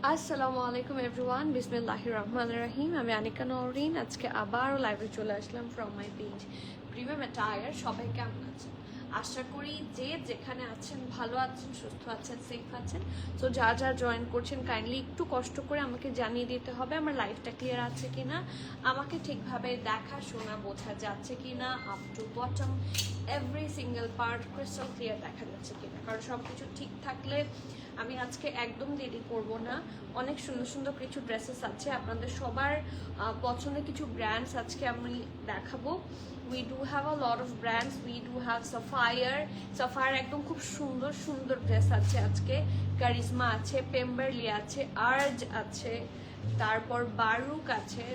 আসসালামু আলাইকুম এভরিওয়ান, বিসমিল্লাহির রহমানির রহিম। আমি আনিকা নওরিন। আজকে আবারও লাইভে চলে আসলাম from my page premium attire. সবাই কেমন আছেন? আশা করি যে যেখানে আছেন ভালো আছেন, সুস্থ আছেন, সেফ আছেন। সো যা জয়েন করছেন কাইন্ডলি একটু কষ্ট করে আমাকে জানিয়ে দিতে হবে আমার লাইফটা ক্লিয়ার আছে কিনা, আমাকে ঠিকভাবে দেখা শোনা বোঝা যাচ্ছে কিনা, up to bottom every single part crystal clear দেখা যাচ্ছে কিনা। কারণ সব কিছু ঠিক থাকলে আমি আজকে একদম দেরি করব না। অনেক সুন্দর সুন্দর কিছু ড্রেসেস আছে, আপনাদের সবার পছন্দের কিছু ব্র্যান্ডস আজকে আমি দেখাবো। We do have a lot of brands, we do have Sapphire একদম খুব সুন্দর সুন্দর ড্রেস আছে আজকে। কারিজমা আছে, পেম্বারলি আছে, আর্জ আছে, তারপর বারুক আছে।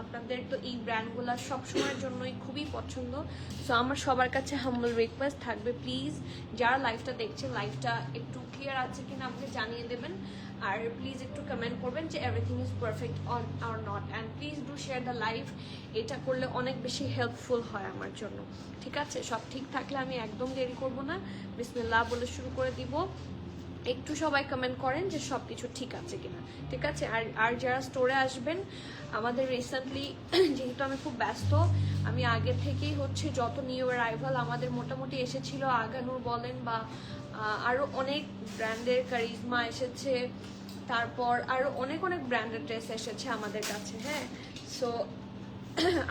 আপনাদের তো এই ব্র্যান্ডগুলো সবসময়ের জন্যই খুবই পছন্দ। সো আমার সবার কাছে হাম্বল রিকোয়েস্ট থাকবে, প্লিজ যারা লাইভটা দেখছেন লাইভটা একটু ক্লিয়ার আছে কিনা আমাকে জানিয়ে দেবেন। আর প্লিজ একটু কমেন্ট করবেন যে everything is perfect on are not, and please do share the live. এটা করলে অনেক বেশি হেল্পফুল হয় আমার জন্য। ঠিক আছে, সব ঠিক থাকলে আমি একদম দেরি করব না, বিসমিল্লাহ বলে শুরু করে দিব। একটু সবাই কমেন্ট করেন যে সব কিছু ঠিক আছে কিনা। ঠিক আছে, আর যারা স্টোরে আসবেন, আমাদের রিসেন্টলি যেহেতু আমি খুব ব্যস্ত, আমি আগে থেকেই হচ্ছে যত নিউ অ্যারাইভাল আমাদের মোটামুটি এসেছিল, আগানুর বলেন বা আরও অনেক ব্র্যান্ডের, কারিজমা এসেছে, তারপর আরও অনেক অনেক ব্র্যান্ডের ড্রেস এসেছে আমাদের কাছে। হ্যাঁ, সো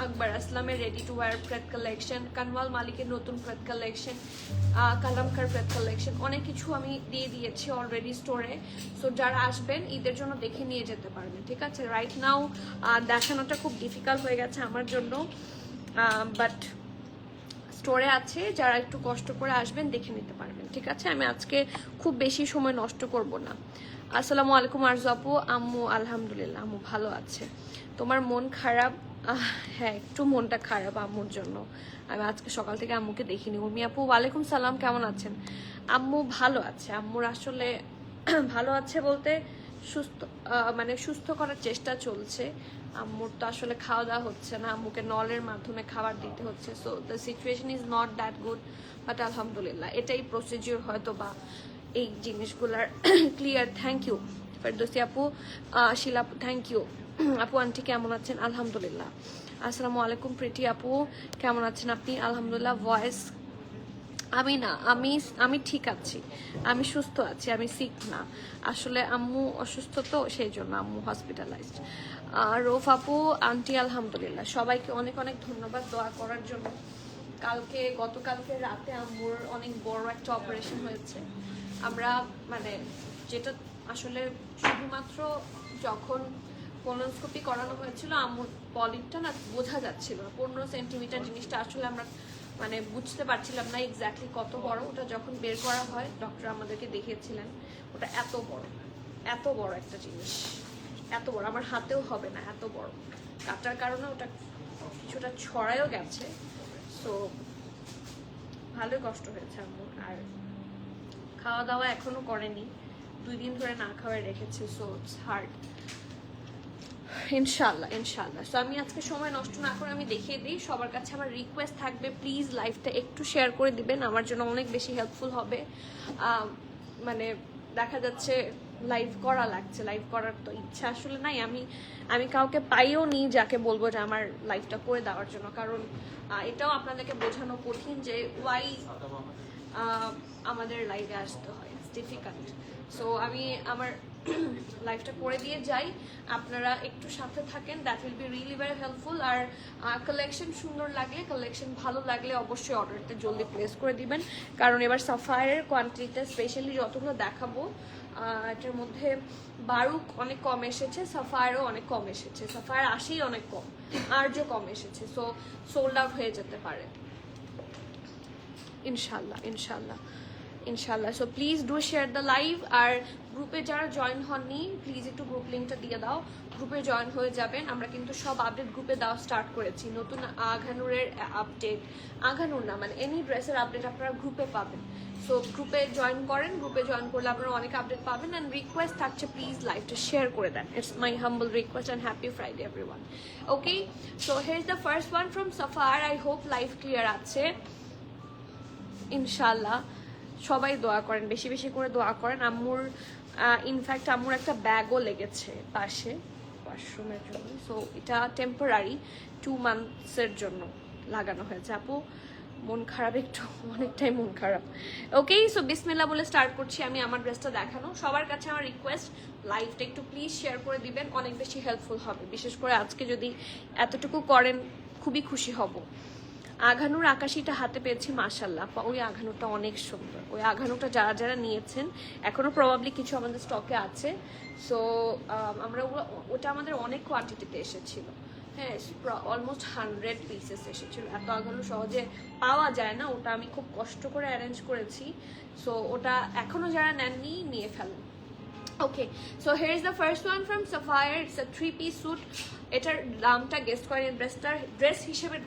আকবর আসলামের ready to wire prayed collection, Kanwal মালিকের নতুন প্রেড কালেকশন, কালামকার প্রেড কালেকশন, অনেক কিছু আমি দিয়ে দিয়েছি অলরেডি স্টোরে। সো যারা আসবেন ঈদের জন্য দেখে নিয়ে যেতে পারবেন। ঠিক আছে, রাইট নাও দেখানোটা খুব ডিফিকাল্ট হয়ে গেছে আমার জন্য, বাট স্টোরে আছে, যারা একটু কষ্ট করে আসবেন দেখে নিতে পারবেন। ঠিক আছে, আমি আজকে খুব বেশি সময় নষ্ট করব না। আসসালামু আলাইকুম আরজু আপু। আম্মু আলহামদুলিল্লাহ, আম্মু ভালো আছে। তোমার মন খারাপ? হ্যাঁ, একটু মনটা খারাপ আম্মুর জন্য। আমি আজকে সকাল থেকে আম্মুকে দেখিনি। উর্মি আপু ওয়ালাইকুম সালাম, কেমন আছেন? আম্মু ভালো আছে। আম্মুর আসলে ভালো আছে বলতে সুস্থ, মানে সুস্থ করার চেষ্টা চলছে। আম্মুর তো আসলে খাওয়া দাওয়া হচ্ছে না, আম্মুকে নলের মাধ্যমে খাবার দিতে হচ্ছে। So the situation is not that good, but আলহামদুলিল্লাহ এটাই প্রসিজিওর হয়তো বা এই জিনিসগুলার ক্লিয়ার। থ্যাংক ইউ ফেরদৌসী আপু, শিলা আপু, থ্যাংক ইউ আপু। আন্টি কেমন আছেন? আলহামদুলিল্লাহ। আসসালামু আলাইকুম প্রীতি আপু, কেমন আছেন আপনি? আলহামদুলিল্লাহ। ভয়েস আমি ঠিক আছি, আমি সুস্থ আছি, আমি সিক না। আসলে আম্মু অসুস্থ, তো সেই জন্য আম্মু হসপিটালাইজড। রৌফ আপু, আন্টি আলহামদুলিল্লাহ। সবাইকে অনেক অনেক ধন্যবাদ দোয়া করার জন্য। গতকালকে রাতে আম্মুর অনেক বড় একটা অপারেশন হয়েছে। আমরা মানে যেটা আসলে শুধুমাত্র যখন কোলোনোস্কোপি করানো হয়েছিল আম্মুর পলিপটা না বোঝা যাচ্ছিল, 15 সেন্টিমিটার জিনিসটা আসলে আমরা মানে বুঝতে পারছিলাম না এক্স্যাক্টলি কত বড়। ওটা যখন বের করা হয়, ডক্টর আমাদেরকে দেখিয়েছিলেন, ওটা এত বড় একটা জিনিস, এত বড়, আমার হাতেও হবে না এত বড়। কাটার কারণে ওটা কিছুটা ছড়ায়ও গেছে। সো ভালোই কষ্ট হয়েছে আম্মুর। আর খাওয়া দাওয়া এখনো করেনি, 2 দিন ধরে না খাওয়াই রেখেছে। So it's hard. ইনশাল্লাহ ইনশাল্লাহ। সো আমি আজকে সময় নষ্ট না করে আমি দেখিয়ে দিই। সবার কাছে আমার রিকোয়েস্ট থাকবে, প্লিজ লাইভটা একটু শেয়ার করে দিবেন, আমার জন্য অনেক বেশি হেল্পফুল হবে। মানে দেখা যাচ্ছে লাইভ করা লাগছে, লাইভ করার তো ইচ্ছা আসলে নাই। আমি কাউকে পাইও নি যাকে বলবো যে আমার লাইভটা করে দেওয়ার জন্য। কারণ এটাও আপনাদেরকে বোঝানো কঠিন যে ওয়াই আমাদের লাইভে আসতে হয়, ইটস ডিফিকাল্ট। সো আমি আমার লাইভটা করে দিয়ে যাই, আপনারা একটু সাথে থাকেন, that will be really very helpful. আর কালেকশন সুন্দর লাগলে, কালেকশন ভালো লাগলে অবশ্যই অর্ডারটা জলদি প্লেস করে দিবেন। কারণ এবার সাফায়ারের কোয়ান্টিটিটা স্পেশালি যতগুলো দেখাবো, এটার মধ্যে বারুক অনেক কম এসেছে, সাফায়ারও অনেক কম এসেছে, সাফায়ার আসেই অনেক কম, আর্যও কম এসেছে। সো সোল্ড আউট হয়ে যেতে পারে ইনশাল্লাহ ইনশাল্লাহ ইনশাল্লাহ। So please do share the live. আর গ্রুপে যারা জয়েন হননি, প্লিজ একটু গ্রুপ লিঙ্কটা দিয়ে দাও, গ্রুপে জয়েন হয়ে যাবেন। আমরা কিন্তু সব আপডেট গ্রুপে দেওয়া স্টার্ট করেছি। নতুন আঘানুরের আপডেট, আঘানুর না মানে এনি ড্রেসের আপডেট আপনারা গ্রুপে পাবেন। সো গ্রুপে জয়েন করেন, গ্রুপে জয়েন করলে আপনারা অনেক আপডেট পাবেন। অ্যান্ড রিকোয়েস্ট থাকছে, প্লিজ লাইভটা শেয়ার করে দেন। It's my humble request and happy Friday everyone. Okay, so here is the first one from Sapphire. I hope live clear আছে ইনশাল্লাহ। সবাই দোয়া করেন, বেশি বেশি করে দোয়া করেন। আম্মুর ইনফ্যাক্ট আমার একটা ব্যাগও লেগেছে পাশে ওয়াশরুমের জন্য। সো এটা টেম্পোরারি 2 মান্থসের জন্য লাগানো হয়েছে। আপু মন খারাপ একটু, অনেকটাই মন খারাপ। ওকে, সো বিসমিল্লাহ বলে স্টার্ট করছি আমি আমার ড্রেসটা দেখানো। সবার কাছে আমার রিকোয়েস্ট, লাইভটা একটু প্লিজ শেয়ার করে দিবেন, অনেক বেশি হেল্পফুল হবে। বিশেষ করে আজকে যদি এতটুকু করেন খুবই খুশি হব। আঘানুর আকাশিটা হাতে পেয়েছি, মাশাল্লাহ। ওই আঘানুটা অনেক সুন্দর। ওই আঘানুটা যারা যারা নিয়েছেন, এখনও প্রবাবলি কিছু আমাদের স্টকে আছে। সো আমরা ওটা আমাদের অনেক কোয়ান্টিটিতে এসেছিল। হ্যাঁ, অলমোস্ট 100 পিসেস এসেছিল। এত আঘানু সহজে পাওয়া যায় না, ওটা আমি খুব কষ্ট করে অ্যারেঞ্জ করেছি। সো ওটা এখনও যারা নেননি নিয়ে ফেলেন। Okay, so here is the first one from Sapphire. It's a 3-piece suit. এটার দামটা গেস করেন। ড্রেস হিসেবে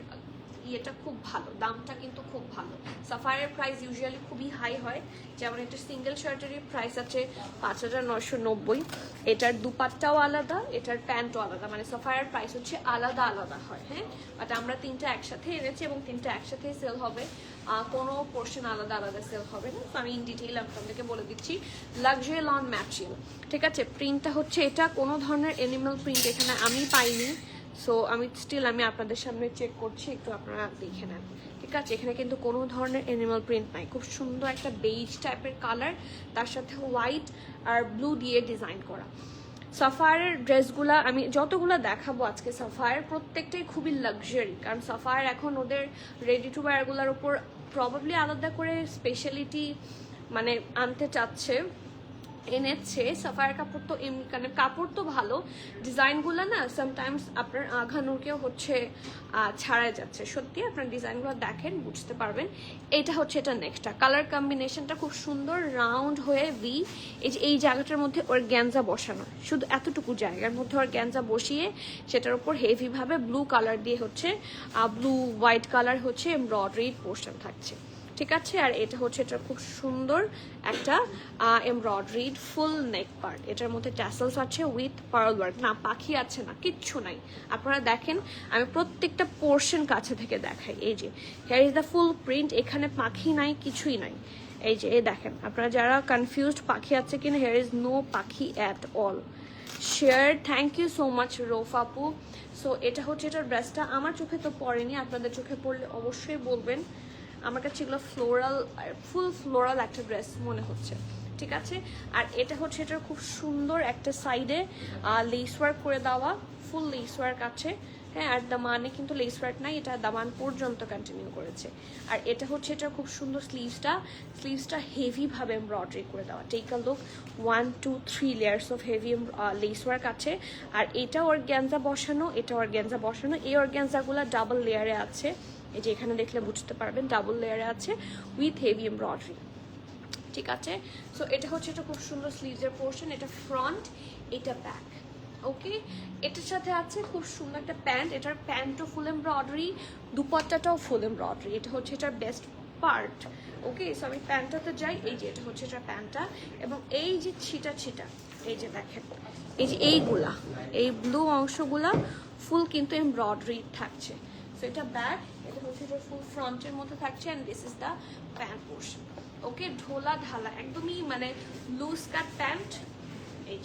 এটা খুব ভালো, দামটা কিন্তু খুব ভালো। সাফায়ারের প্রাইস ইউজুয়ালি খুবই হাই হয়। যেমন এটা সিঙ্গেল শার্টেরই প্রাইস আছে 5,990। এটার দুপাট্টাও আলাদা, এটার প্যান্টও আলাদা, মানে সাফায়ার প্রাইস হচ্ছে আলাদা আলাদা হয়। হ্যাঁ, বাট আমরা 3টা একসাথে এনেছি এবং 3টা একসাথেই সেল হবে, কোনো পোর্শন আলাদা আলাদা সেল হবে না। তো আমি ইন ডিটেইল আপনাদেরকে বলে দিচ্ছি। লাক্সারি লন ম্যাটেরিয়াল, ঠিক আছে। প্রিন্টটা হচ্ছে এটা, কোনো ধরনের এনিমাল প্রিন্ট এখানে আমি পাইনি। সো আমি আপনাদের সামনে চেক করছি, একটু আপনারা দেখে নেন, ঠিক আছে। এখানে কিন্তু কোনো ধরনের অ্যানিমাল প্রিন্ট নাই। খুব সুন্দর একটা বেইজ টাইপের কালার, তার সাথে হোয়াইট আর ব্লু দিয়ে ডিজাইন করা। সাফায়ারের ড্রেসগুলা আমি যতগুলো দেখাবো আজকে, সাফায়ার প্রত্যেকটাই খুবই লাক্সারি। কারণ সাফায়ার এখন ওদের রেডি টু ওয়্যারগুলোর উপর প্রবাবলি আলাদা করে স্পেশালিটি মানে আনতে চাচ্ছে, এনেছে। সাফায়ার কাপড় তো এমনি, কারণ কাপড় তো ভালো, ডিজাইনগুলো না সামটাইমস আপনার আঘানুরকেও হচ্ছে ছাড়াই যাচ্ছে। সত্যি আপনার ডিজাইনগুলো দেখেন বুঝতে পারবেন। এটা হচ্ছে এটা নেক্সটটা কালার কম্বিনেশনটা খুব সুন্দর, রাউন্ড হয়ে ভি। এই জায়গাটার মধ্যে ওর গ্যাঞ্জা বসানো, শুধু এতটুকু জায়গার মধ্যে ওর গ্যাঞ্জা বসিয়ে সেটার উপর হেভিভাবে ব্লু কালার দিয়ে হচ্ছে ব্লু হোয়াইট কালার হচ্ছে এমব্রয়ডারি পোর্শন থাকছে, ঠিক আছে। আর এটা হচ্ছে এটা খুব সুন্দর একটা এমব্রয়ডারিড ফুল নেক পার্ট। এটার মধ্যে ট্যাসেলস আছে উইথ পার্ল ওয়ার্ক। না পাখি আছে না, কিচ্ছু নাই। আপনারা দেখেন, আমি প্রত্যেকটা পোর্শন কাছে থেকে দেখাই। এই যে here is the full print, এখানে পাখি নাই, কিছুই নাই। এই যে এই দেখেন, আপনারা যারা কনফিউজড পাখি আছে কিনা, হিয়ার ইজ নো পাখি at all. Share, thank you so much রোফাপু। সো এটা হচ্ছে এটার ড্রেসটা। আমার চোখে তো পড়েনি, আপনাদের চোখে পড়লে অবশ্যই বলবেন। আমার কাছে এগুলো ফ্লোরাল, ফুল ফ্লোরাল একটা ড্রেস মনে হচ্ছে, ঠিক আছে। আর এটা হচ্ছে এটার খুব সুন্দর একটা সাইডে লেস ওয়ার্ক করে দেওয়া, ফুল লেস ওয়ার্ক আছে। হ্যাঁ, আর দামানে কিন্তু লেস ওয়ার্ক নাই, এটা দামান পর্যন্ত কন্টিনিউ করেছে। আর এটা হচ্ছে এটার খুব সুন্দর স্লিভসটা হেভিভাবে এমব্রয়ডারি করে দেওয়া। Take a look, 1 2 3 layers of heavy lace work আছে। আর এটা অর্গ্যানজা বসানো, এটা অর্গ্যানজা বসানো। এই অর্গ্যানজাগুলো ডাবল লেয়ারে আছে, এই যে এখানে দেখলে বুঝতে পারবেন, ডাবল লেয়ারে আছে উইথ হেভি এমব্রয়ডারি, ঠিক আছে। সো এটা হচ্ছে এটা খুব সুন্দর স্লিভসের পোর্শন। এটা ফ্রন্ট, এটা ব্যাক। ওকে, এটার সাথে আছে খুব সুন্দর একটা প্যান্ট। এটার প্যান্টও ফুল এমব্রয়ডারি, দুপাট্টাটাও ফুল এমব্রয়ডারি। এটা হচ্ছে এটার বেস্ট পার্ট। ওকে, সো আমি প্যান্টটাতে যাই। এই যে এটা হচ্ছে এটার প্যান্টটা, এবং এই যে ছিটা এই যে দেখেন, এই যে এইগুলা, এই ব্লু অংশগুলা ফুল কিন্তু এমব্রয়ডারি থাকছে। সো এটা ব্যাক, এটা হচ্ছে এটা ফুল ফ্রন্টের মধ্যে থাকছে, and this is the pant portion. Okay, ঢোলা ঢালা একদমই মানে লুজ কাট প্যান্ট। এই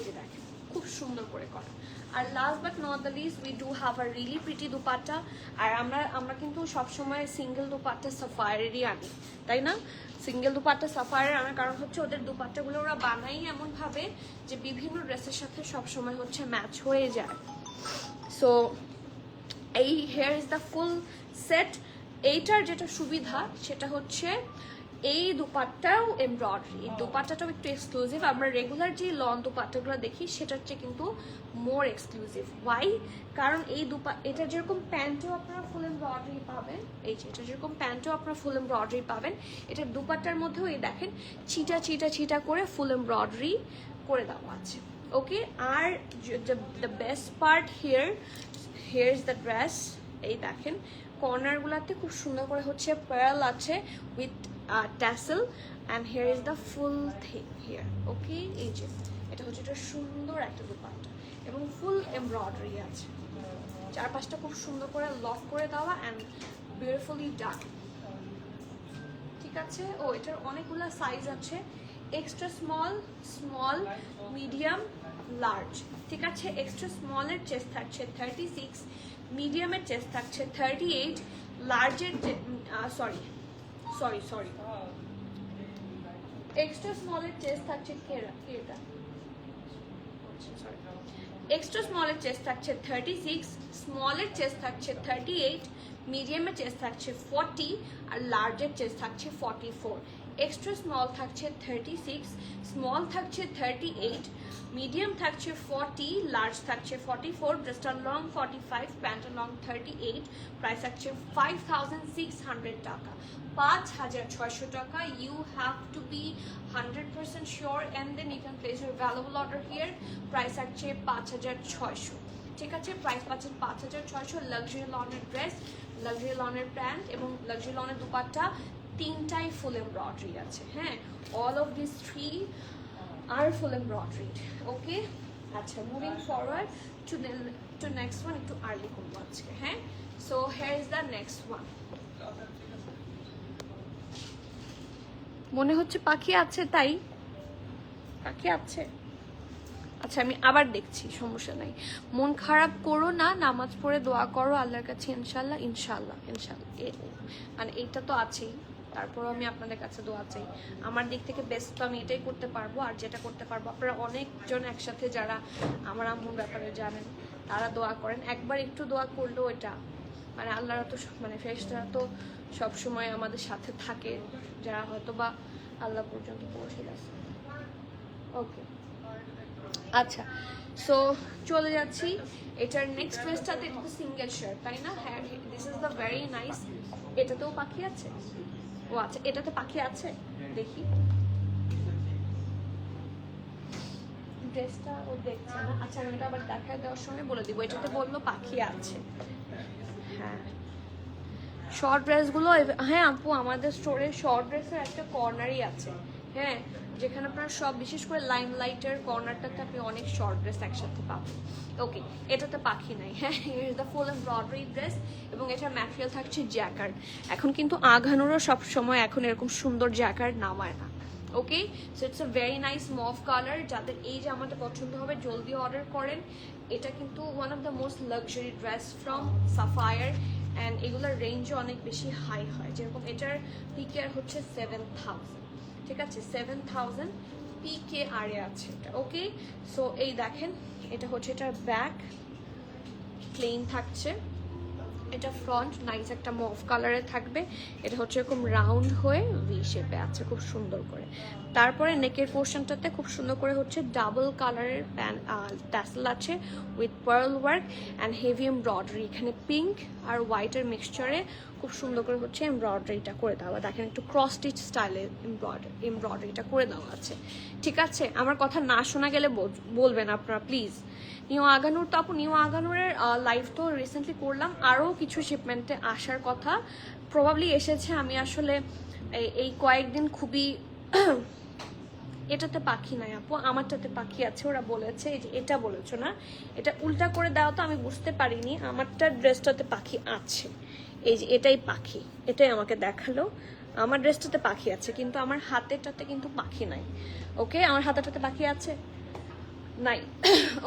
যে দেখেন খুব সুন্দর করে করা। আর last but not the least, we do have a really pretty dupatta. আর আমরা কিন্তু সবসময় সিঙ্গেল দুপাট্টা সাফায়ারেরই আনি, তাই না? সিঙ্গেল দুপাট্টা সাফায়ারের আনার কারণ হচ্ছে ওদের দুপাট্টাগুলো ওরা বানাই এমনভাবে যে বিভিন্ন ড্রেসের সাথে সবসময় হচ্ছে ম্যাচ হয়ে যায়। সো এই hair is the full set. এইটার যেটা সুবিধা সেটা হচ্ছে এই দুপাট্টাও এমব্রয়ডারি। এই দুপাট্টাটাও একটু এক্সক্লুসিভ। আমরা রেগুলার যে লন দুপাট্টাগুলো দেখি সেটার চেয়ে কিন্তু মোর এক্সক্লুসিভ। ওয়াই? কারণ এই এটা যেরকম প্যান্টও আপনারা ফুল এমব্রয়ডারি পাবেন, এই যে এটা যেরকম প্যান্টও আপনারা ফুল এমব্রয়ডারি পাবেন, এটার দুপাট্টার মধ্যেও এই দেখেন চিটা করে ফুল এমব্রয়ডারি করে দেওয়া আছে। ওকে, আর the best part here is the dress. এই দেখেন কর্নারগুলোতে খুব সুন্দর করে হচ্ছে পার্ল আছে with tassel, and here is the full thing here. Okay, এই যে এটা হচ্ছে এটা সুন্দর একটা দুপাট্টা এবং ফুল এমব্রয়ডারি আছে, চারপাশটা খুব সুন্দর করে লক করে দেওয়া and beautifully done, ঠিক আছে। ও এটার অনেকগুলো সাইজ আছে। Extra small, small, medium, large, ঠিক আছে। এক্সট্রা স্মলের চেস্ট থাকছে 36, মিডিয়ামের চেস্ট থাকছে 38, লার্জের সরি সরি সরি এক্সট্রা স্মলের চেস্ট থাকছে এটা এক্সট্রা স্মলের চেস্ট থাকছে 36, স্মলের চেস্ট থাকছে 38, মিডিয়ামের চেস্ট থাকছে 40 আর লার্জের চেস্ট থাকছে 44। এক্সট্রা স্মল থাকছে 36, স্মল থাকছে 38, মিডিয়াম থাকছে 40, লার্জ থাকছে 44, ড্রেসটা লং 45, প্যান্টটা লং 38, প্রাইস থাকছে 5600 টাকা, 5600 টাকা। You have to be 100% sure and then you can place your valuable order here. Price থাকছে 5600, ঠিক আছে। প্রাইস পাচ্ছেন 5600। লাক্সারি লনের ড্রেস, লাক্সারি লনের প্যান্ট এবং লাক্সারি লনের দুপাট্টা, তিনটাই ফুল এমব্রয়ডারি আছে, হ্যাঁ। অল অফ দিস 3 আর ফুল এমব্রয়ডারি, ওকে। আচ্ছা, moving forward to next one, একটু আর্লি করবো আজকে, হ্যাঁ। So here is the next one. মনে হচ্ছে পাখি আছে, তাই পাখি আছে। আচ্ছা, আমি আবার দেখছি, সমস্যা নাই, মন খারাপ করো না, নামাজ পড়ে দোয়া করো আল্লাহর কাছে, ইনশাল্লাহ ইনশাল্লাহ ইনশাল্লাহ। মানে এইটা তো আছেই, তারপরও আমি আপনাদের কাছে দোয়া চাই। আমার দিক থেকে বেস্ট তো আমি এটাই করতে পারবো, আর যেটা করতে পারবো আপনারা অনেকজন একসাথে যারা আমার আম্মুর ব্যাপারে জানেন তারা দোয়া করেন, একবার একটু দোয়া করলেও এটা মানে আল্লাহরা তো মানে ফেরেশতারা তো সবসময় আমাদের সাথে থাকে, যারা হয়তো বা আল্লাহ পর্যন্ত পৌঁছে গেছে। ওকে, আচ্ছা, সো চলে যাচ্ছি এটার নেক্সট ড্রেসটাতে। এটা তো সিঙ্গেল শার্ট, তাই না? হ্যাঁ, this is the very nice. এটাতেও পাখি আছে? ও আচ্ছা, এটাতে পাখি আছে, দেখি ড্রেসটা ও দেখছে না। আচ্ছা, আমি এটা আবার দেখা দেওয়ার সময় বলে দিব, এটাতে বললো পাখি আছে। হ্যাঁ, শর্ট ড্রেসগুলো, হ্যাঁ আপু, আমাদের স্টোরে শর্ট ড্রেসের একটা কর্নারই আছে, হ্যাঁ, যেখানে আপনার সব, বিশেষ করে লাইম লাইটের কর্নারটাতে আপনি অনেক শর্ট ড্রেস একসাথে পাবেন। ওকে, এটাতে পাখি নাই, হ্যাঁ। Here is the full embroidery dress এবং এটার ম্যাটেরিয়াল থাকছে জ্যাকার্ড। এখন কিন্তু আঘানুরও সব সময় এখন এরকম সুন্দর জ্যাকার্ড নামায় না, okay. So it's a very nice mauve colour. যাদের এই জামাটা পছন্দ হবে জলদি অর্ডার করেন। এটা কিন্তু one of the most luxury dress from Sapphire, and এগুলোর রেঞ্জও অনেক বেশি হাই হয়। যেরকম এটার পিকের হচ্ছে 7000, ঠিক আছে, 7000 পিকে আরে আছে এটা, ওকে। সো এই দেখেন, এটা হচ্ছে এটার ব্যাক, প্লেন থাকছে, এটা ফ্রন্ট নাইস একটা মভ কালারে থাকবে। এটা হচ্ছে এরকম রাউন্ড হয়ে ভি শেপে আছে, খুব সুন্দর করে। তারপরে নেকের পোর্শনটাতে খুব সুন্দর করে হচ্ছে ডাবল কালারের ট্যাসেল আছে with pearl work and heavy embroidery. এখানে পিঙ্ক আর হোয়াইটের মিক্সচারে খুব সুন্দর করে হচ্ছে এমব্রয়ডারিটা করে দেওয়া। দেখেন, একটু ক্রস স্টিচ স্টাইলের এমব্রয়ডারিটা করে দেওয়া আছে, ঠিক আছে। আমার কথা না শোনা গেলে বলবেন আপনারা প্লিজ। নিউ আগানুর তো আপু, নিউ আগানুরের লাইভ তো রিসেন্টলি করলাম, আরও কিছু শিপমেন্টে আসার কথা, প্রবাবলি এসেছে। আমি আসলে এই কয়েকদিন খুবই এটাতে পাখি নাই আপু, আমারটাতে পাখি আছে, ওরা বলেছে। এই যে এটা বলেছো না, এটা উল্টা করে দাও তো, আমি বুঝতে পারিনি। আমারটা ড্রেসটাতে পাখি আছে, এই যে এটাই পাখি, এটাই আমাকে দেখালো। আমার ড্রেসটাতে পাখি আছে, কিন্তু আমার হাতেরটাতে কিন্তু পাখি নাই, ওকে। আমার হাতেরটাতে পাখি আছে নাই,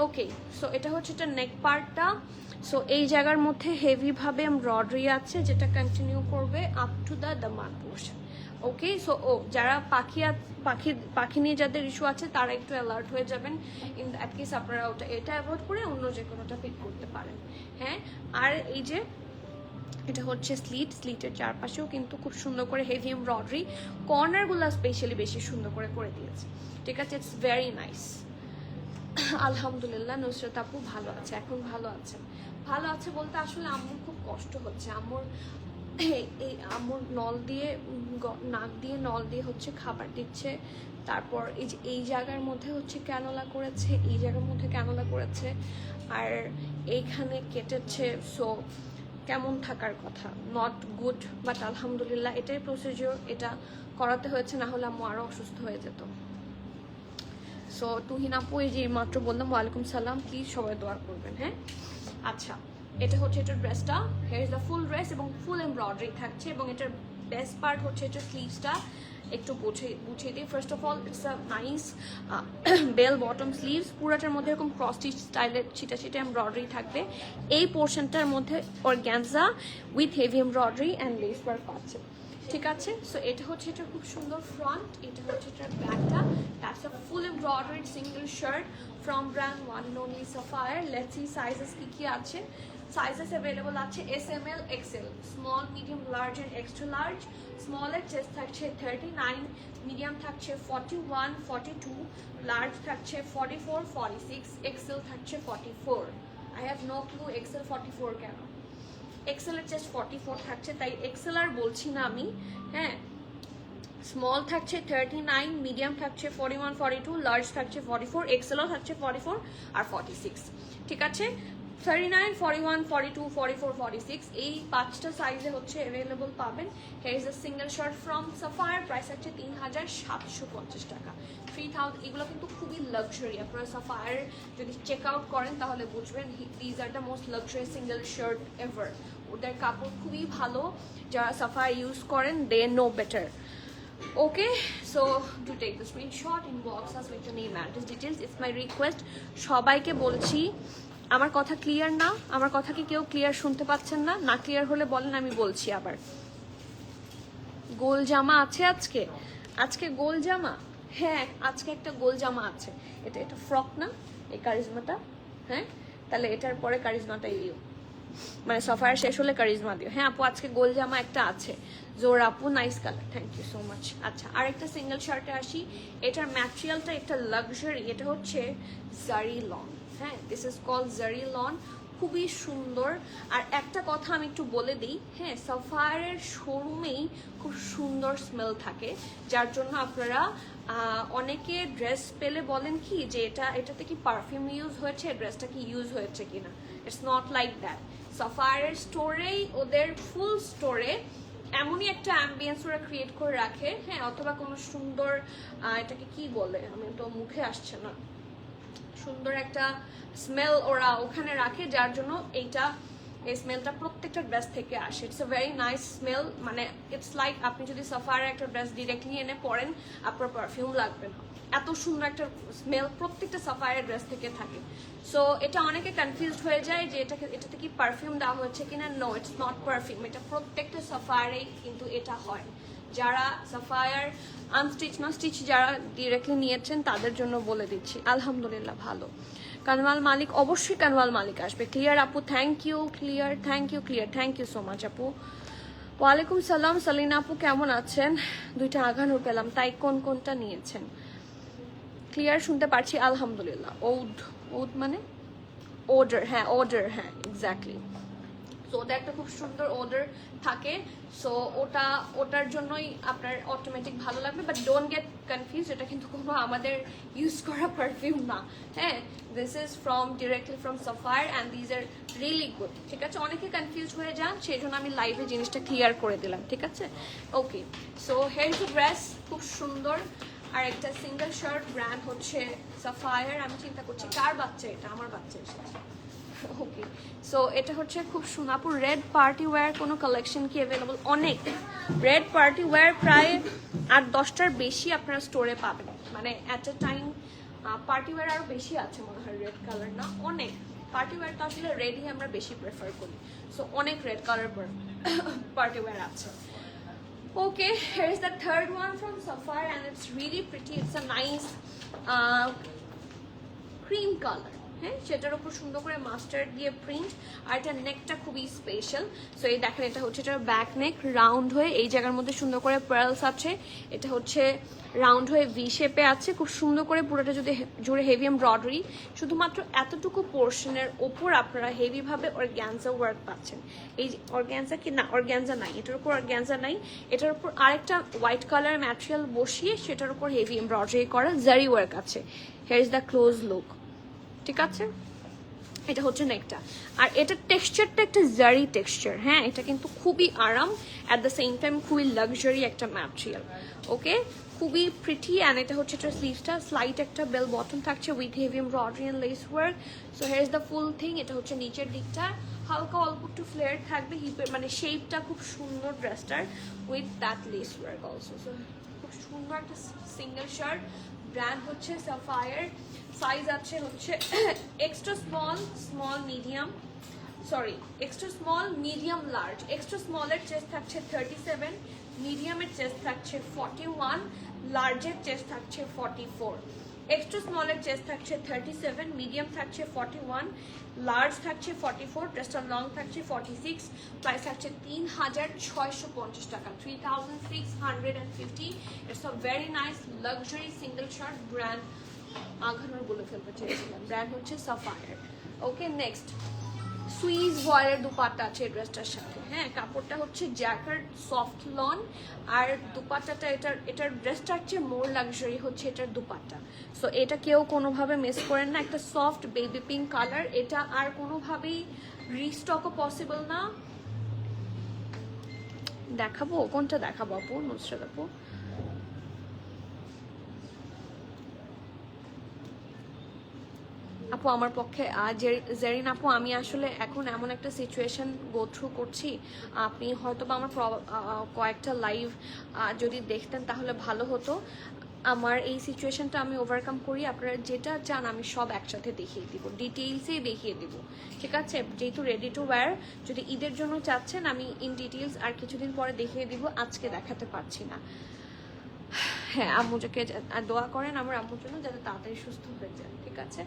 ওকে। সো এটা হচ্ছে এটা নেক পার্টটা। সো এই জায়গার মধ্যে হেভিভাবে এমব্রয়ডারি আছে, যেটা কন্টিনিউ করবে up to the Daman portion, okay. So যারা পাখি নিয়ে যাদের ইস্যু আছে তারা একটু অ্যালার্ট হয়ে যাবেন। ইন দ্যাট কেস আপনারা এটা অ্যাভয়েড করে অন্য যে কোনোটা পিক করতে পারেন, হ্যাঁ। আর এই যে এটা হচ্ছে স্লিটের চারপাশেও কিন্তু খুব সুন্দর করে হেভি এমব্রয়ডারি, কর্নারগুলো স্পেশালি বেশি সুন্দর করে দিয়েছে, ঠিক আছে। It's very nice. আলহামদুলিল্লাহ, নুসরাত আপু ভালো আছে, এখন ভালো আছে। ভালো আছে বলতে আসলে আম্মুর খুব কষ্ট হচ্ছে। আম্মুর নল দিয়ে, নাক দিয়ে নল দিয়ে হচ্ছে খাবার দিচ্ছে। তারপর এই যে এই জায়গার মধ্যে হচ্ছে ক্যানোলা করেছে, এই জায়গার মধ্যে ক্যানোলা করেছে, আর এইখানে কেটেছে। সো কেমন থাকার কথা, নট গুড, বাট আলহামদুলিল্লাহ এটাই প্রসিজিওর, এটা করাতে হয়েছে, না হলে আম্মু আরও অসুস্থ হয়ে যেত। সো তুহিন আপু, এই যে মাত্র বললাম ওয়ালাইকুম সালাম, প্লিজ সবাই দোয়া করবেন, হ্যাঁ। আচ্ছা, এটা হচ্ছে এটার ড্রেসটা, here is the full dress এবং ফুল এমব্রয়ডারি থাকছে, এবং এটার বেস্ট পার্ট হচ্ছে এটা স্লিভসটা একটু বুঝিয়ে দিই। First of all it's a nice bell bottom sleeves, পুরাটার মধ্যে এরকম ক্রস স্টিচ স্টাইলের ছিটা ছিটা এমব্রয়ডারি থাকবে। এই পোর্শনটার মধ্যে organza with heavy embroidery and less work পাচ্ছে, ঠিক আছে। সো এটা হচ্ছে এটা খুব সুন্দর ফ্রন্ট, এটা হচ্ছে এটার ব্যাকটা, that's a full embroidered single shirt from brand one and only Sapphire. Let's see sizes কি আছে। সাইজেস অ্যাভেলেবল আছে SML, XL, small, medium, large and extra large. স্মলের চেস্ট থাকছে 39, মিডিয়াম থাকছে 41, 42, লার্জ থাকছে 44, 46, XL থাকছে 44। I have no clue XL 44 কেন। XL এর চেস্ট 44 থাকছে, তাই XL আর বলছি না আমি, হ্যাঁ। স্মল থাকছে 39, মিডিয়াম থাকছে 41, 42, লার্জ থাকছে 44, XL ও থাকছে 44 আর 46, ঠিক আছে। 39, 41, 42, 44, 46 এই 5টা সাইজে হচ্ছে অ্যাভেলেবল পাবেন। Here is a single shirt from Sapphire, price হচ্ছে 3750 টাকা। 3000, এগুলো কিন্তু খুবই লাক্সারি। আপনারা সাফায়ার যদি চেক আউট করেন তাহলে বুঝবেন these are the most luxury single shirt ever. ওদের কাপড় খুবই ভালো, যারা সাফায়ার ইউজ করেন they know better. Okay, so do take the screenshot, inbox us with your name and address details. It's my request. সবাইকে বলছি, আমার কথা ক্লিয়ার না? আমার কথা কি কেউ ক্লিয়ার শুনতে পাচ্ছেন না? না ক্লিয়ার হলে বলেন, আমি বলছি আবার। গোল জামা আছে আজকে? আজকে গোল জামা, হ্যাঁ আজকে একটা গোল জামা আছে। এটা ফ্রক না, এই কারিজমাটা, হ্যাঁ তাহলে এটার পরে কারিজমাটাই দিও, মানে সাফায়ার শেষ হলে কারিজমা দিও। হ্যাঁ আপু আজকে গোল জামা একটা আছে। জোর আপু, nice colour, thank you so much. আচ্ছা আরেকটা সিঙ্গেল শার্টে আসি। এটার ম্যাটেরিয়ালটা একটা লাক্সারি, এটা হচ্ছে জারি লন, হ্যাঁ দিস ইজ কল্ড জারি লন, খুবই সুন্দর। আর একটা কথা আমি একটু বলে দিই, হ্যাঁ সাফায়ারের শোরুমেই খুব সুন্দর স্মেল থাকে, যার জন্য আপনারা অনেকে ড্রেস পেলে বলেন কি যে এটাতে কি পারফিউম ইউজ হয়েছে, ড্রেসটা কি ইউজ হয়েছে কিনা। It's not like that. সাফায়ারের স্টোরেই, ওদের ফুল স্টোরে এমনই একটা অ্যাম্বিয়েন্স ওরা ক্রিয়েট করে রাখে, হ্যাঁ অথবা কোনো সুন্দর এটাকে কি বলে, আমি তো মুখে আসছে না, সুন্দর একটা স্মেল ওরা ওখানে রাখে, যার জন্য এই স্মেলটা প্রত্যেকটা ড্রেস থেকে আসে। It's a very nice smell, মানে ইটস লাইক আপনি যদি সাফায়ারের একটা ড্রেস ডিরেক্টলি এনে পরেন আপনার পারফিউম লাগবে না, এত সুন্দর একটা স্মেল প্রত্যেকটা সাফায়ারের ড্রেস থেকে থাকে। সো এটা অনেকে কনফিউজড হয়ে যায় যে এটাতে কি পারফিউম দেওয়া হচ্ছে কিনা। নো, ইটস নট পারফিউম, এটা প্রত্যেকটা সাফায়ারেই কিন্তু এটা হয়। যারা সাফায়ার আনস্টিচ না স্টিচ যারা ডিরেক্টলি নিয়েছেন তাদের জন্য বলে দিচ্ছি। আলহামদুলিল্লাহ ভালো। কানওয়াল মালিক, অবশ্যই কানওয়াল মালিক আসবে। ক্লিয়ার আপু, thank you. Clear, thank you. Clear, thank you so much আপু। ওয়ালাইকুম সালাম সালিনা আপু, কেমন আছেন? দুইটা আঘানুর পেলাম, তাই কোনটা নিয়েছেন? ক্লিয়ার শুনতে পারছি আলহামদুলিল্লাহ। ওড মানে অর্ডার, হ্যাঁ অর্ডার, হ্যাঁ এক্স্যাক্টলি। সো ওটা একটা খুব সুন্দর অর্ডার থাকে, সো ওটার জন্যই আপনার অটোমেটিক ভালো লাগবে। বাট ডোন্ট গেট কনফিউজ, এটা কিন্তু কোনো আমাদের ইউজ করা পারফিউম না, হ্যাঁ this is directly from Sapphire and these are really good, ঠিক আছে। অনেকে কনফিউজ হয়ে যান, সেই জন্য আমি লাইভে জিনিসটা ক্লিয়ার করে দিলাম, ঠিক আছে। Okay, so here two dress খুব সুন্দর। আর একটা সিঙ্গেল শার্ট, ব্র্যান্ড হচ্ছে সাফায়ার। আমি চিন্তা করছি কার বাচ্চা এটা, আমার বাচ্চা এসেছে। ওকে, সো এটা হচ্ছে খুব সুনাপুর রেড পার্টি ওয়্যার কোনো কালেকশন কি অ্যাভেলেবল? অনেক রেড পার্টি ওয়্যার, প্রায় 8-10টার বেশি আপনারা স্টোরে পাবেন, মানে at a time. Party wear আরও বেশি আছে মনে হয়, রেড কালার না, অনেক। পার্টি ওয়্যার তো আসলে রেডই আমরা বেশি প্রেফার করি, সো অনেক রেড কালার পার্টি ওয়্যার আছে। Okay, here is the third one from Sapphire and it's really pretty. It's a nice cream color. হ্যাঁ সেটার উপর সুন্দর করে মাস্টার্ড দিয়ে প্রিন্ট, আর এটা নেকটা খুবই স্পেশাল। সো এই দেখেন, এটা হচ্ছে এটার ব্যাক নেক, রাউন্ড হয়ে এই জায়গার মধ্যে সুন্দর করে পার্লস আছে। এটা হচ্ছে রাউন্ড হয়ে ভি শেপে আছে, খুব সুন্দর করে পুরোটা যদি জুড়ে হেভি এমব্রয়ডারি। শুধুমাত্র এতটুকু পোর্শনের ওপর আপনারা হেভিভাবে অর্গ্যানজা ওয়ার্ক পাচ্ছেন। এই অর্গ্যানজা কি না, অর্গ্যানজা নাই, এটার উপর অর্গ্যানজা নাই, এটার উপর আরেকটা হোয়াইট কালার ম্যাটেরিয়াল বসিয়ে সেটার উপর হেভি এমব্রয়ডারি করা জারি ওয়ার্ক আছে। Here is the close look, ঠিক আছে। এটা হচ্ছে নেকটা, আর এটার টেক্সচারটা একটা জারি টেক্সচার, হ্যাঁ এটা কিন্তু খুবই আরাম, অ্যাট দ্য সেম টাইম খুবই লাক্সারি একটা ম্যাটেরিয়াল। ওকে, খুবই প্রিটি। অ্যান্ড এটা হচ্ছে একটা স্লিভসটা, স্লাইট একটা বেল বটম থাকছে with heavy embroidery and less work. So here is the full thing. এটা হচ্ছে নিচের দিকটা, হালকা অল্প একটু ফ্লেয়ার থাকবে, হিপের মানে শেপটা খুব সুন্দর ড্রেসটার, with that lace work also. So খুব সুন্দর একটা সিঙ্গেল শার্ট, ব্র্যান্ড হচ্ছে সাফায়ার। সাইজ আছে হচ্ছে extra small, small medium, sorry extra small, medium, large. Extra স্মলের চেস্ট থাকছে 37, মিডিয়ামের চেস্ট থাকছে 41, লার্জের চেস্ট থাকছে 44। এক্সট্রা স্মলের চেস্ট থাকছে 37, মিডিয়াম থাকছে 41, লার্জ থাকছে 44, ড্রেসটা লং থাকছে 46। প্রাইস থাকছে 3650 টাকা, 3650। It's a very nice luxury single shirt, brand আঘানোর বলে ফেলতে চেয়েছিলাম, ব্র্যান্ড হচ্ছে সাফায়ার। ওকে, নেক্সট সুইস ভয়েলের দুপাট্টা আছে এই ড্রেসটার সাথে। হ্যাঁ, কাপড়টা হচ্ছে জ্যাকার্ড সফট লন, আর দুপাট্টাটা এটার ড্রেসটার চেয়ে মোর লাক্সারি হচ্ছে এটার দুপাট্টা। সো এটা কেউ কোনোভাবে মিস করেন না, একটা সফট বেবি পিঙ্ক কালার, এটা আর কোনোভাবেই রিস্টকও পসিবল না। দেখাবো কোনটা দেখাবো আপু, নুসরাত আপু? আপু আমার পক্ষে জেরিন আপু, আমি আসলে এখন এমন একটা সিচুয়েশন গো থ্রু করছি, আপনি হয়তো বা আমার কয়েকটা লাইভ যদি দেখতেন তাহলে ভালো হতো। আমার এই সিচুয়েশনটা আমি ওভারকাম করি, আপনারা যেটা চান আমি সব একসাথে দেখিয়ে দিব, ডিটেইলসেই দেখিয়ে দিব, ঠিক আছে? যেহেতু রেডি টু ওয়্যার, যদি ঈদের জন্য চাচ্ছেন আমি ইন ডিটেইলস আর কিছুদিন পরে দেখিয়ে দিব, আজকে দেখাতে পারছি না। হ্যাঁ, আম্মুকে দোয়া করেন আমার আম্মুর জন্য যাতে তাড়াতাড়ি সুস্থ হয়ে যায়, ঠিক আছে?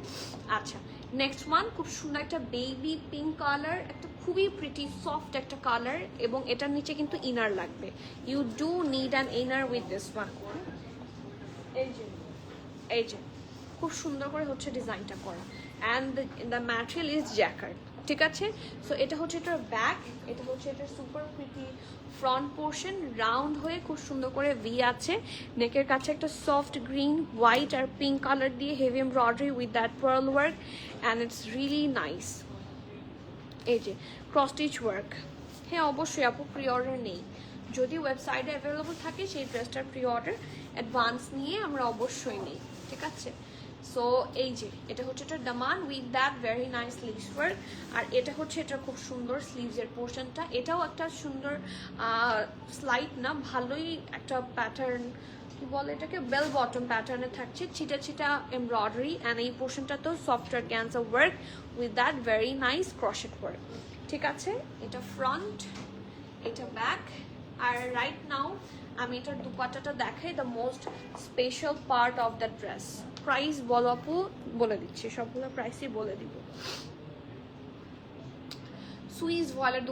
আচ্ছা, নেক্সট ওয়ান খুব সুন্দর একটা বেবি পিঙ্ক কালার, একটা খুবই প্রিটি সফট একটা কালার, এবং এটার নিচে কিন্তু ইনার লাগবে। You do need an inner with this one. এই যে খুব সুন্দর করে হচ্ছে ডিজাইনটা করা, and the material is jacquard, ঠিক আছে? সো এটা হচ্ছে এটার ব্যাক, এটা হচ্ছে এটার super pretty front portion, round হয়ে খুব সুন্দর করে ভি আছে। নেকের কাছে একটা সফট গ্রিন, হোয়াইট আর পিঙ্ক কালার দিয়ে heavy embroidery with that pearl work, and it's really nice. এই যে ক্রস স্টিচ ওয়ার্ক। হ্যাঁ অবশ্যই আপু, প্রি অর্ডার নেই, যদি ওয়েবসাইটে অ্যাভেলেবল থাকে সেই ড্রেসটার প্রি অর্ডার অ্যাডভান্স নিয়ে আমরা অবশ্যই নেই, ঠিক আছে? সো এই যে এটা হচ্ছে এটার দামান with that very nice sleeves work, আর এটা হচ্ছে এটা খুব সুন্দর স্লিভসের পোর্শনটা, এটাও একটা সুন্দর স্লাইড না, ভালোই একটা প্যাটার্ন, কি বলে এটাকে, বেল বটম প্যাটার্নে থাকছে, ছিটা ছিটা এমব্রয়ডারি, অ্যান্ড এই পোর্শনটাতেও সফটওয়্যার গ্যান্সা work with that very nice crochet work, ঠিক আছে? এটা ফ্রন্ট, এটা ব্যাক। আর রাইট নাও আমি এটার দুপাট্টাটা দেখাই, the most special part of the dress. Price বলো আপু, বলে দিচ্ছি, সবগুলো প্রাইসই বলে দিব। সুইস ভয়েলের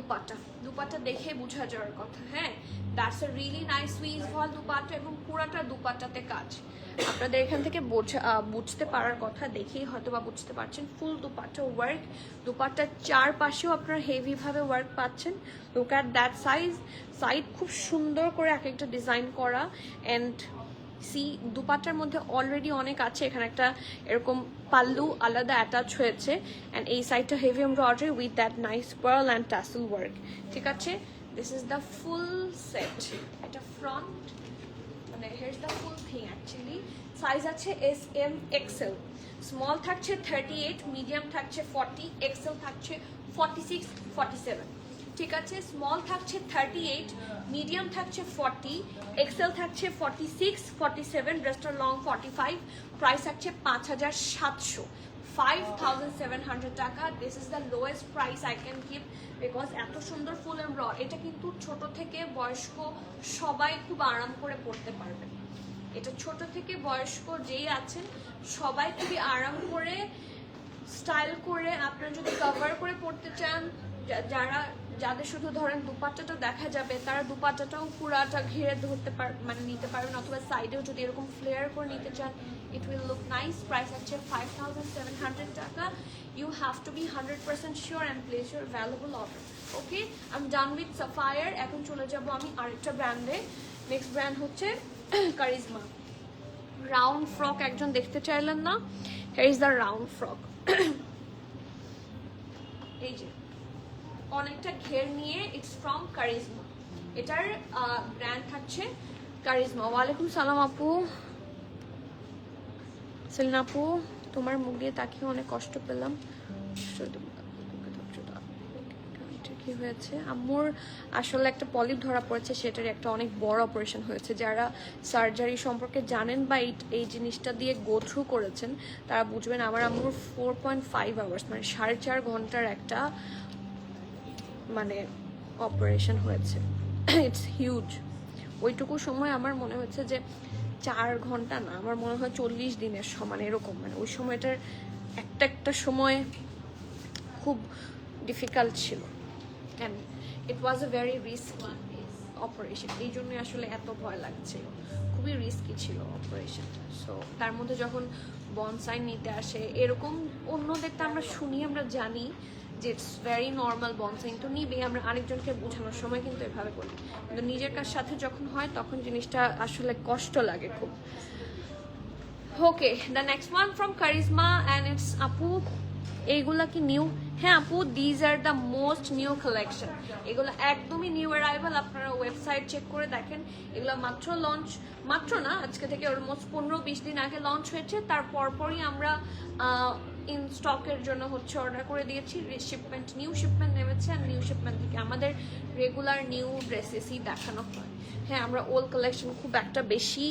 দুপাট্টা দেখে বোঝা যাওয়ার কথা। হ্যাঁ, that's a really nice Swiss voile dupatta, এবং পুরাটা দুপাট্টাতে কাজ। আপনাদের এখান থেকে বুঝতে পারার কথা, দেখেই হয়তো বা বুঝতে পারছেন, ফুল দুপাট্টা ওয়ার্ক, দুপাট্টার চারপাশেও আপনারা হেভি ভাবে ওয়ার্ক পাচ্ছেন। লুক অ্যাট দ্যাট সাইড খুব সুন্দর করে এক একটা ডিজাইন করা, অ্যান্ড সি দুপাট্টার মধ্যে অলরেডি অনেক আছে, এখানে একটা এরকম পাল্লু আলাদা অ্যাটাচ হয়েছে, অ্যান্ড এই সাইডটা heavy embroidery with that nice pearl and tassel work, ঠিক আছে? This is the full set. এটা ফ্রন্ট, মানে here is the full thing actually. Size আছে এস এম এক্সেল, স্মল থাকছে 38, মিডিয়াম থাকছে 40, এক্সেল থাকছে 46, 47, ঠিক আছে? স্মল থাকছে 38, মিডিয়াম থাকছে 40, এক্সেল থাকছে 46, 47, ড্রেসটা লং 45। প্রাইস থাকছে 5700, 5700 টাকা। This is the lowest price I can give, because এত সুন্দর ফুল এমব্রয়ডারি, এটা কিন্তু ছোট থেকে বয়স্ক সবাই খুব আরাম করে পরতে পারবেন। এটা ছোট থেকে বয়স্ক যেই আছেন সবাই খুবই আরাম করে স্টাইল করে, আপনারা যদি কভার করে পরতে চান, যাদের শুধু ধরেন দুপাট্টাটা দেখা যাবে, তারা দুপাট্টাটাও পুরাটা ঘিরে ধরতে মানে নিতে পারবেন, অথবা সাইডেও যদি এরকম ফ্লেয়ার করে নিতে চান, it will look nice. Price হচ্ছে 5700 টাকা। You have to be 100% sure and place your valuable order. Okay, I am done with Sapphire. এখন চলে যাব আমি আরেকটা ব্র্যান্ডে। নেক্সট ব্র্যান্ড হচ্ছে কারিজমা। রাউন্ড ফ্রক একজন দেখতে চাইলেন না, here is the round frock. এই যে অনেকটা ঘের নিয়ে, ইটস ফ্রম কারিজমা। এটার ব্র্যান্ড থাকছে কারিজমা। ওয়ালাইকুম সালাম আপু, সেলিনা আপু, তোমার মুখ দিয়ে তাকিয়ে অনেক কষ্ট পেলাম। কি হয়েছে, আম্মুর আসলে একটা পলিপ ধরা পড়েছে, সেটার একটা অনেক বড় অপারেশন হয়েছে। যারা সার্জারি সম্পর্কে জানেন বা এই জিনিসটা দিয়ে গো থ্রু করেছেন তারা বুঝবেন। আমার আম্মুর 4.5 আওয়ার্স মানে 4.5 ঘন্টার একটা মানে অপারেশন হয়েছে। It's huge. ওইটুকু সময় আমার মনে হচ্ছে যে 4 ঘন্টা না, আমার মনে হয় 40 দিনের সমান এরকম। মানে ওই সময়টার একটা সময় খুব ডিফিকাল্ট ছিল। And it was a very risky operation, এই জন্যই আসলে এত ভয় লাগছিল। খুবই রিস্কি ছিল অপারেশনটা। সো তার মধ্যে যখন বনসাই নিতে আসে এরকম অন্যদের তো আমরা শুনি, আমরা জানি যে ইটস ভেরি নর্মাল, বনসাইন তো নিবে, আমরা আরেকজনকে বোঝানোর সময় কিন্তু এভাবে করি, কিন্তু নিজের কাছ সাথে যখন হয় তখন জিনিসটা আসলে কষ্ট লাগে খুব। Okay, the next one from Charizma and it's আপু। এইগুলা কি নিউ? হ্যাঁ আপু, these are the most new collection. এগুলো একদমই নিউ অ্যারাইভাল, আপনারা ওয়েবসাইট চেক করে দেখেন। এগুলো মাত্র লঞ্চ, মাত্র না, আজকে থেকে অলমোস্ট 15-20 দিন আগে লঞ্চ হয়েছে। তার পরপরই আমরা ইন স্টকের জন্য হচ্ছে অর্ডার করে দিয়েছি। শিপমেন্ট, নিউ শিপমেন্ট নেমেছে, আর নিউ শিপমেন্ট থেকে আমাদের রেগুলার নিউ ড্রেসেসই দেখানো হয়। হ্যাঁ, আমরা ওল্ড কালেকশন খুব একটা বেশি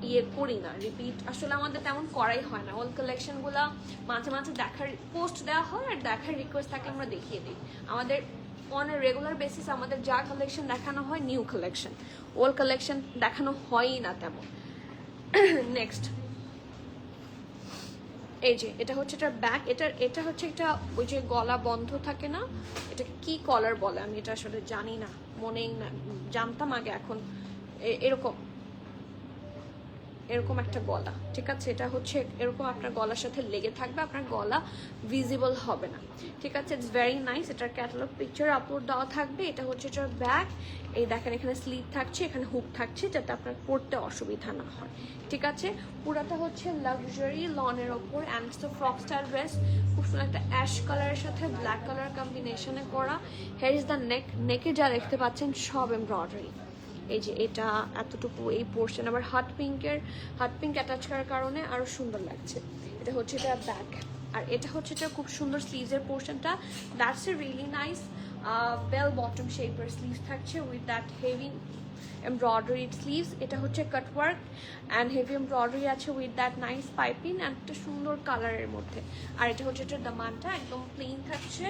ইয়ে করি না, রিপিট আসলে আমাদের তেমন করাই হয় না। ওল্ড কালেকশনগুলো মাঝে মাঝে দেখার পোস্ট দেওয়া হয়, আর দেখার রিকোয়েস্ট থাকে আমরা দেখিয়ে দিই। আমাদের অন এ রেগুলার বেসিস আমাদের যা কালেকশন দেখানো হয় নিউ কালেকশন, ওল্ড কালেকশন দেখানো হয়ই না তেমন। নেক্সট, এই যে এটা হচ্ছে এটার ব্যাক। এটা হচ্ছে একটা ওই যে গলা বন্ধ থাকে না, এটাকে কি কলার বলে আমি এটা আসলে জানি না, মনেই না, জানতাম আগে, এখন এরকম এরকম একটা গলা, ঠিক আছে? এটা হচ্ছে এরকম আপনার গলার সাথে লেগে থাকবে, আপনার গলা ভিজিবল হবে না, ঠিক আছে? It's very nice. এটার ক্যাটালগ পিকচার আপলোড দেওয়া থাকবে। এটা হচ্ছে এটার ব্যাক। এই দেখেন এখানে স্লিভ থাকছে, এখানে হুক থাকছে, যাতে আপনার পরতে অসুবিধা না হয়, ঠিক আছে? পুরাটা হচ্ছে লাক্সারি লনের ওপর, and it's frock style dress. খুব সুন্দর একটা অ্যাশ কালারের সাথে ব্ল্যাক কালার কম্বিনেশনে করা। হেয়ার ইজ দ্য নেক। নেকে যা দেখতে পাচ্ছেন সব এমব্রয়ডারি। এই যে এটা এতটুকু এই পোর্শন, আবার হাট পিঙ্ক অ্যাটাচ করার কারণে আরো সুন্দর লাগছে। এটা হচ্ছে এটা ব্যাক, আর এটা হচ্ছে এটা খুব সুন্দর স্লিভসের পোর্শনটা। That's a really nice bell bottom শেপের স্লিভস থাকছে with that heavy embroidered sleeves. এটা হচ্ছে কাটওয়ার্ক অ্যান্ড হেভি এমব্রয়ডারি আছে with that nice piping and একটা সুন্দর কালারের মধ্যে। আর এটা হচ্ছে এটার দামানটা একদম প্লেন থাকছে।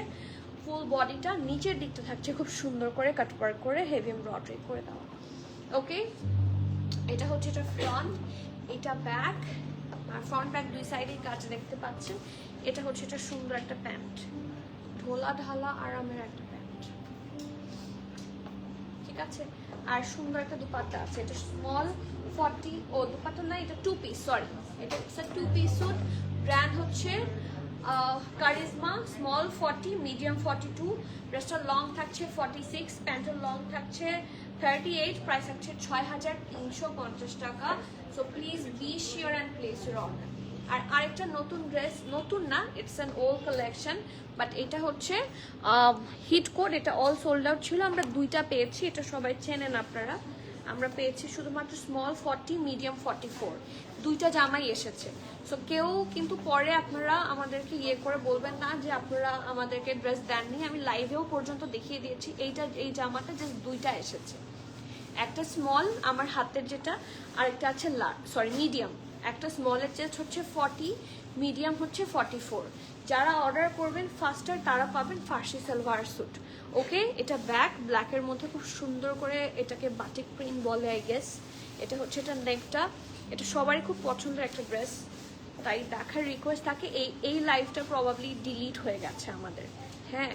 ফুল বডিটা নিচের দিকটা থাকছে খুব সুন্দর করে কাটওয়ার্ক করে হেভি এমব্রয়ডারি করে দেওয়া। ওকে, এটা হচ্ছে এটা ফ্রন্ট, এটা ব্যাক, আর ফ্রন্ট ব্যাক দুই সাইডেই কাজ দেখতে পাচ্ছেন। এটা হচ্ছে এটা সুন্দর একটা প্যান্ট, ঢোলা ঢালা আরামের একটা প্যান্ট, ঠিক আছে? আর সুন্দর একটা দুপাট্টা আছে। এটা স্মল 40, ও দুপাট্টা না, এটা 2 পিস, সরি, এটা হচ্ছে 2 পিস স্যুট। ব্র্যান্ড হচ্ছে কারিজমা। স্মল 40, মিডিয়াম 42, ড্রেসটা লং থাকছে 46, প্যান্টের লং থাকছে 38, প্রাইস থাকছে 6350 টাকা। So please be sure and place your order. আর আরেকটা নতুন ড্রেস, নতুন না, it's an old collection, but এটা হচ্ছে হিট কোড। এটা অল সোল্ড আউট ছিল, আমরা দুইটা পেয়েছি, এটা সবাই চেনেন আপনারা। আমরা পেয়েছি শুধুমাত্র স্মল 40, মিডিয়াম 44, দুইটা জামাই এসেছে। সো কেউ কিন্তু পরে আপনারা আমাদেরকে ইয়ে করে বলবেন না যে আপনারা আমাদেরকে ড্রেস দেননি। আমি লাইভেও পর্যন্ত দেখিয়ে দিয়েছি। এই জামাটা জাস্ট দুইটা এসেছে, একটা স্মল আমার হাতের যেটা, আর একটা আছে মিডিয়াম। একটা স্মলের চেস্ট হচ্ছে 40, মিডিয়াম হচ্ছে 44। যারা অর্ডার করবেন ফাস্টার তারা পাবেন ফার্সি সালোয়ার স্যুট। ওকে, এটা ব্ল্যাকের মধ্যে খুব সুন্দর করে, এটাকে বাটিক প্রিন্ট বলে আই গেস। এটা হচ্ছে এটা নেকটা। এটা সবারই খুব পছন্দের একটা ড্রেস, তাই দেখার রিকোয়েস্ট থাকে। এই লাইভটা প্রবাবলি ডিলিট হয়ে গেছে আমাদের, হ্যাঁ।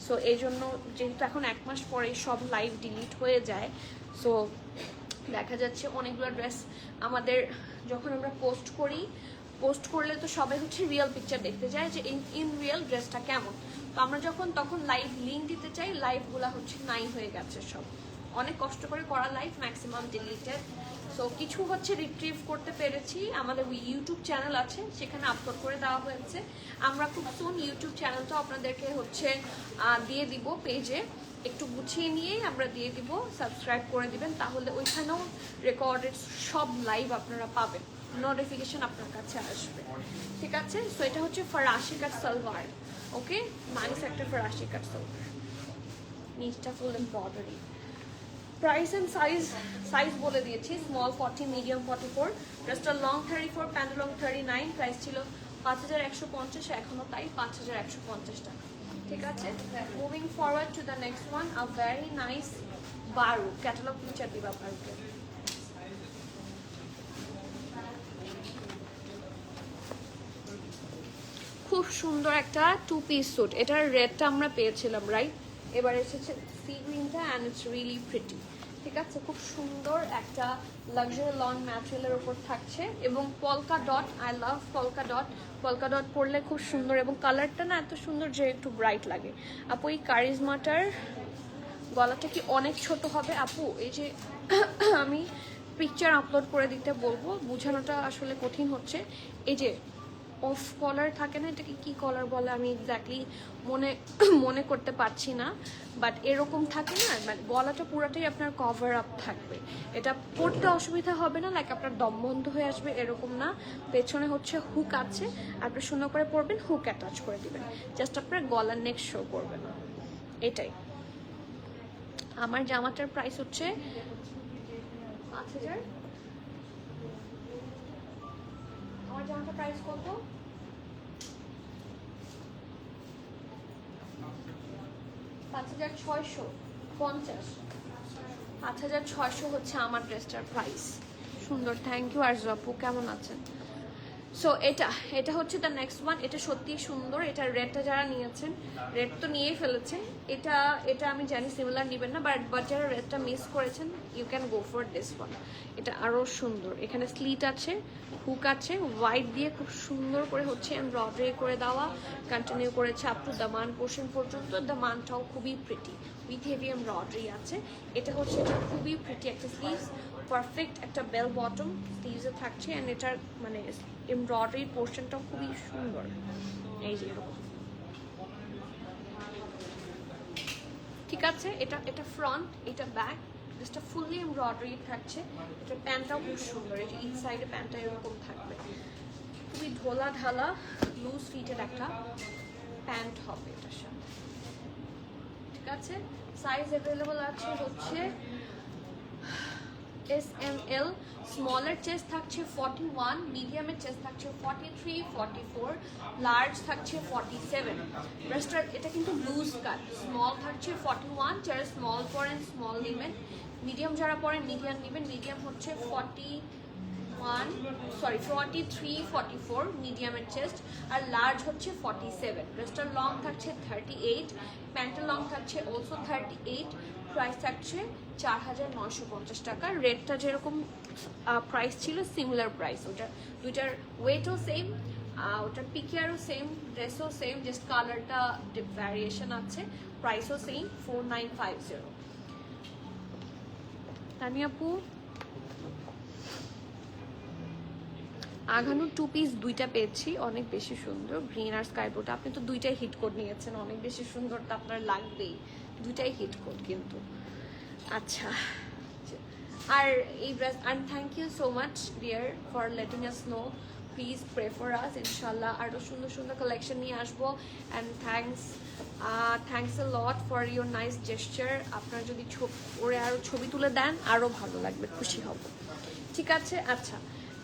সো এই জন্য, যেহেতু এখন 1 মাস পরে সব লাইভ ডিলিট হয়ে যায়, সো দেখা যাচ্ছে অনেকগুলো ড্রেস আমাদের যখন আমরা পোস্ট করলে তো সবাই হচ্ছে রিয়েল পিকচার দেখতে চায় যে ইন রিয়েল ড্রেসটা কেমন। তো আমরা তখন লাইভ লিঙ্ক দিতে চাই, লাইভগুলো হচ্ছে নাই হয়ে গেছে সব। অনেক কষ্ট করে করা লাইভ, ম্যাক্সিমাম ডিলিটেড। সো কিছু হচ্ছে রিট্রিভ করতে পেরেছি। আমাদের ইউটিউব চ্যানেল আছে, সেখানে আপলোড করে দেওয়া হয়েছে। আমরা খুব সুন ইউটিউব চ্যানেলটা আপনাদেরকে হচ্ছে দিয়ে দিব পেজে, একটু গুছিয়ে নিয়েই আমরা দিয়ে দিব, সাবস্ক্রাইব করে দিবেন, তাহলে ওইখানেও রেকর্ডেড সব লাইভ আপনারা পাবেন, নোটিফিকেশন আপনার কাছে আসবে, ঠিক আছে? সো এটা হচ্ছে ফরাসি কাট সালোয়ার। ওকে, নাইস একটা ফরাসি কাট সালোয়ার। নিচটা ফুল এমব্রয়ডারি। প্রাইস অ্যান্ড সাইজ বলে দিয়েছি, স্মল 40, মিডিয়াম 44, ড্রেসটা লং 34, প্যান্ট লং 39। প্রাইস ছিল 5150, এখনো তাই 5150 টাকা। ঠিক আছে, moving forward to the next one, a very nice বারু। ক্যাটালগ পিকচার দিবা বারুকে। খুব সুন্দর একটা 2 পিস স্যুট, এটার রেডটা আমরা পেয়েছিলাম রাইট, এবার এসেছে সি গ্রিনটা অ্যান্ড ইটস রিয়েলি প্রিটি। ঠিক আছে, খুব সুন্দর একটা লাক্সারি লং ম্যাটেরিয়ালের উপর থাকছে এবং polka dot, I love polka dot. Polka dot পরলে খুব সুন্দর এবং কালারটা না এত সুন্দর যে একটু ব্রাইট লাগে। আপু এই কারিজমাটার গলাটা কি অনেক ছোট হবে আপু? এই যে আমি পিকচার আপলোড করে দিতে বলবো, বোঝানোটা আসলে কঠিন হচ্ছে। এই যে অফ কলার থাকে না, এটাকে কি কলার বলে আমি এক্স্যাক্টলি মনে করতে পারছি না, বাট এরকম থাকে না, মানে গলাটা পুরোটাই আপনার কভার আপ থাকবে। এটা পরতে অসুবিধা হবে না, লাইক আপনার দম বন্ধ হয়ে আসবে এরকম না। পেছনে হচ্ছে হুক আছে, আপনি সুন্দর করে পরবেন, হুক অ্যাটাচ করে দিবেন, জাস্ট আপনার গলার নেক শো করবে না, এটাই। আমার জামাটার প্রাইস হচ্ছে 5000। আমার জামাটার প্রাইস কত? 5650। 5600 হচ্ছে আমার ড্রেসটার প্রাইস। সুন্দর, থ্যাংক ইউ আরজু আপু, কেমন আছেন? সো এটা হচ্ছে দ্য নেক্সট ওয়ান। এটা সত্যিই সুন্দর। এটা রেডটা যারা নিয়েছেন, রেড তো নিয়েই ফেলেছেন, এটা আমি জানি সিমিলার নেবেন না, বাট যারা রেডটা মিস করেছেন you can go for this one. এটা আরও সুন্দর, এখানে স্লিট আছে, হুক আছে, হোয়াইট দিয়ে খুব সুন্দর করে হচ্ছে এমব্রয়ডারি করে দেওয়া, কন্টিনিউ করেছে আপ টু দামান পোর্শন পর্যন্ত। দামানটাও খুবই প্রিটি উইথ হেভি এমব্রয়ডারি আছে। এটা হচ্ছে এটা খুবই প্রিটি একটা স্লিভস, পারফেক্ট একটা বেল বটম স্লিভসে থাকছে, অ্যান্ড এটার মানে এমব্রয়ডারি পোর্শনটাও খুবই সুন্দর। এই যে এরকম, ঠিক আছে। এটা ফ্রন্ট, এটা ব্যাক, জাস্টটা ফুললি এমব্রয়ডারি থাকছে। এটা প্যান্টটাও খুব সুন্দর, এই যে ইনসাইডে প্যান্টটা এরকম থাকবে, খুবই ঢোলা ঢালা লুজ ফিটেড একটা প্যান্ট হবে এটার সাথে। ঠিক আছে, সাইজ অ্যাভেলেবল আছে হচ্ছে SML, স্মলের চেস্ট থাকছে 41, মিডিয়ামের চেস্ট থাকছে 43, 44, লার্জ থাকছে 47। ড্রেসটার এটা কিন্তু লুজ কাট, স্মল থাকছে 41, যারা স্মল পরেন স্মল নেবেন, মিডিয়াম যারা পরেন মিডিয়াম নেবেন। মিডিয়াম হচ্ছে 43, 44 মিডিয়ামের চেস্ট, আর লার্জ হচ্ছে 47। ড্রেসটার লং থাকছে 38, প্যান্টের লং থাকছে অলসো 38। প্রাইস থাকছে 4950 টাকা। রেটটা যেরকম প্রাইস ছিল সিমিলার প্রাইস, ওটা দুইটার ওয়েটও সেম, ওটার পিকিয়ারও সেম, ড্রেসও সেম, জাস্ট কালারটা ভ্যারিয়েশন আছে। প্রাইসও সেম 4950। তানি আপু আঘানু 2 পিস দুইটা পেয়েছি, অনেক বেশি সুন্দর, গ্রিন আর স্কাই ব্লুটা। আপনি তো দুইটাই হিট কোড নিয়েছেন, অনেক বেশি সুন্দর, তো আপনার লাগবেই, দুইটাই হিট কোড কিন্তু। আচ্ছা, আর এই dress, and thank you so much dear for letting us know, please pray for us, ইনশাল্লাহ আরও সুন্দর সুন্দর কালেকশন নিয়ে আসবো। And thanks a lot for your nice gesture. আপনারা যদি ওরে আরও ছবি তুলে দেন আরও ভালো লাগবে, খুশি হব। ঠিক আছে, আচ্ছা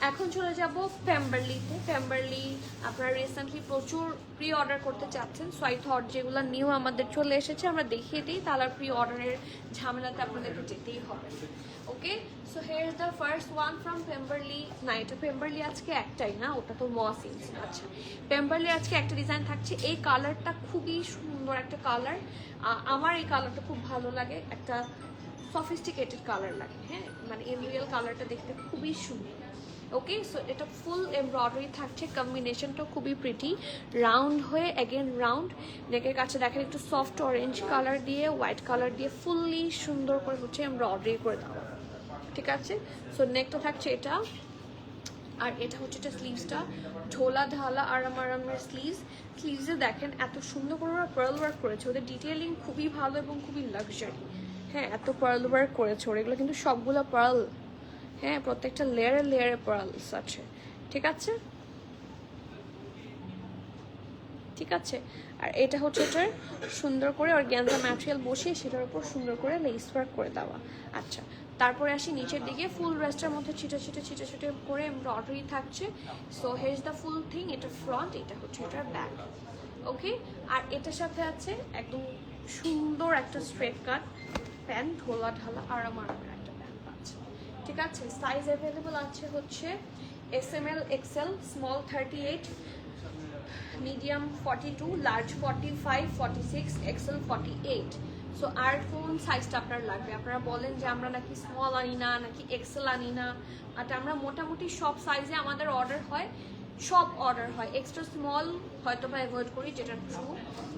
এখন চলে যাব পেম্বারলিতে। পেম্বারলি আপনারা রিসেন্টলি প্রচুর প্রি অর্ডার করতে চাচ্ছেন, সো আই থট যেগুলো নিউ আমাদের চলে এসেছে আমরা দেখিয়ে দিই, তাহলে প্রি অর্ডারের ঝামেলাতে আপনাদেরকে যেতেই হবে। Okay, so here is the first one from Pemberley. না, এটা পেম্বারলি আজকে একটাই না, ওটা তো মসিন্স। আচ্ছা, পেম্বারলি আজকে একটা ডিজাইন থাকছে। এই কালারটা খুবই সুন্দর একটা কালার, আমার এই কালারটা খুব ভালো লাগে, একটা সফিস্টিকেটেড কালার লাগে। হ্যাঁ, মানে এমরিয়াল কালারটা দেখতে খুবই সুন্দর। ওকে, সো এটা ফুল এমব্রয়ডারি থাকছে, কম্বিনেশনটা খুবই প্রিটি, রাউন্ড হয়ে অ্যাগেন রাউন্ড। নেকের কাছে দেখেন একটু সফট অরেঞ্জ কালার দিয়ে হোয়াইট কালার দিয়ে ফুললি সুন্দর করে হচ্ছে এমব্রয়ডারি করে দেওয়া। ঠিক আছে, সো নেকটা থাকছে এটা, আর এটা হচ্ছে এটা স্লিভসটা ঢোলা ঢালা আরামের স্লিভসে দেখেন এত সুন্দর করে ওরা পার্ল ওয়ার্ক করেছে, ওদের ডিটেইলিং খুবই ভালো এবং খুবই লাক্সারি। হ্যাঁ, এত পার্ল ওয়ার্ক করেছে ওরা, এগুলো কিন্তু সবগুলো পার্ল, হ্যাঁ প্রত্যেকটা লেয়ারে পার্লস আছে। ঠিক আছে, ঠিক আছে। আর এটা হচ্ছে এটার সুন্দর করে অর্গানজা ম্যাটেরিয়াল বসিয়ে সেটার উপর সুন্দর করে লেস ওয়ার্ক করে দেওয়া। আচ্ছা, তারপরে আসি নিচের দিকে, ফুল ড্রেসটার মধ্যে ছিটে ছিটে ছিটে ছিটে করে এমব্রয়ডারি থাকছে। So here is the full thing, এটা ফ্রন্ট, এটা হচ্ছে এটার ব্যাক। ওকে, আর এটার সাথে আছে একদম সুন্দর একটা স্ট্রেট কাট প্যান্ট, ঢোলা ঢালা আরামের একটা প্যান্ট পাচ্ছে। ঠিক আছে, সাইজ অ্যাভেলেবল আছে হচ্ছে SML XL, small 38, medium 42, large 45, 46, XL 48। So আর কোন সাইজটা আপনার লাগবে? আপনারা বলেন যে আমরা নাকি স্মল আনি না, নাকি এক্সেল আনি না, বাট আমরা মোটামুটি সব সাইজে আমাদের অর্ডার হয়, সব অর্ডার হয়। এক্সট্রা স্মল হয়তো বা অ্যাভয়েড করি, যেটা ট্রু,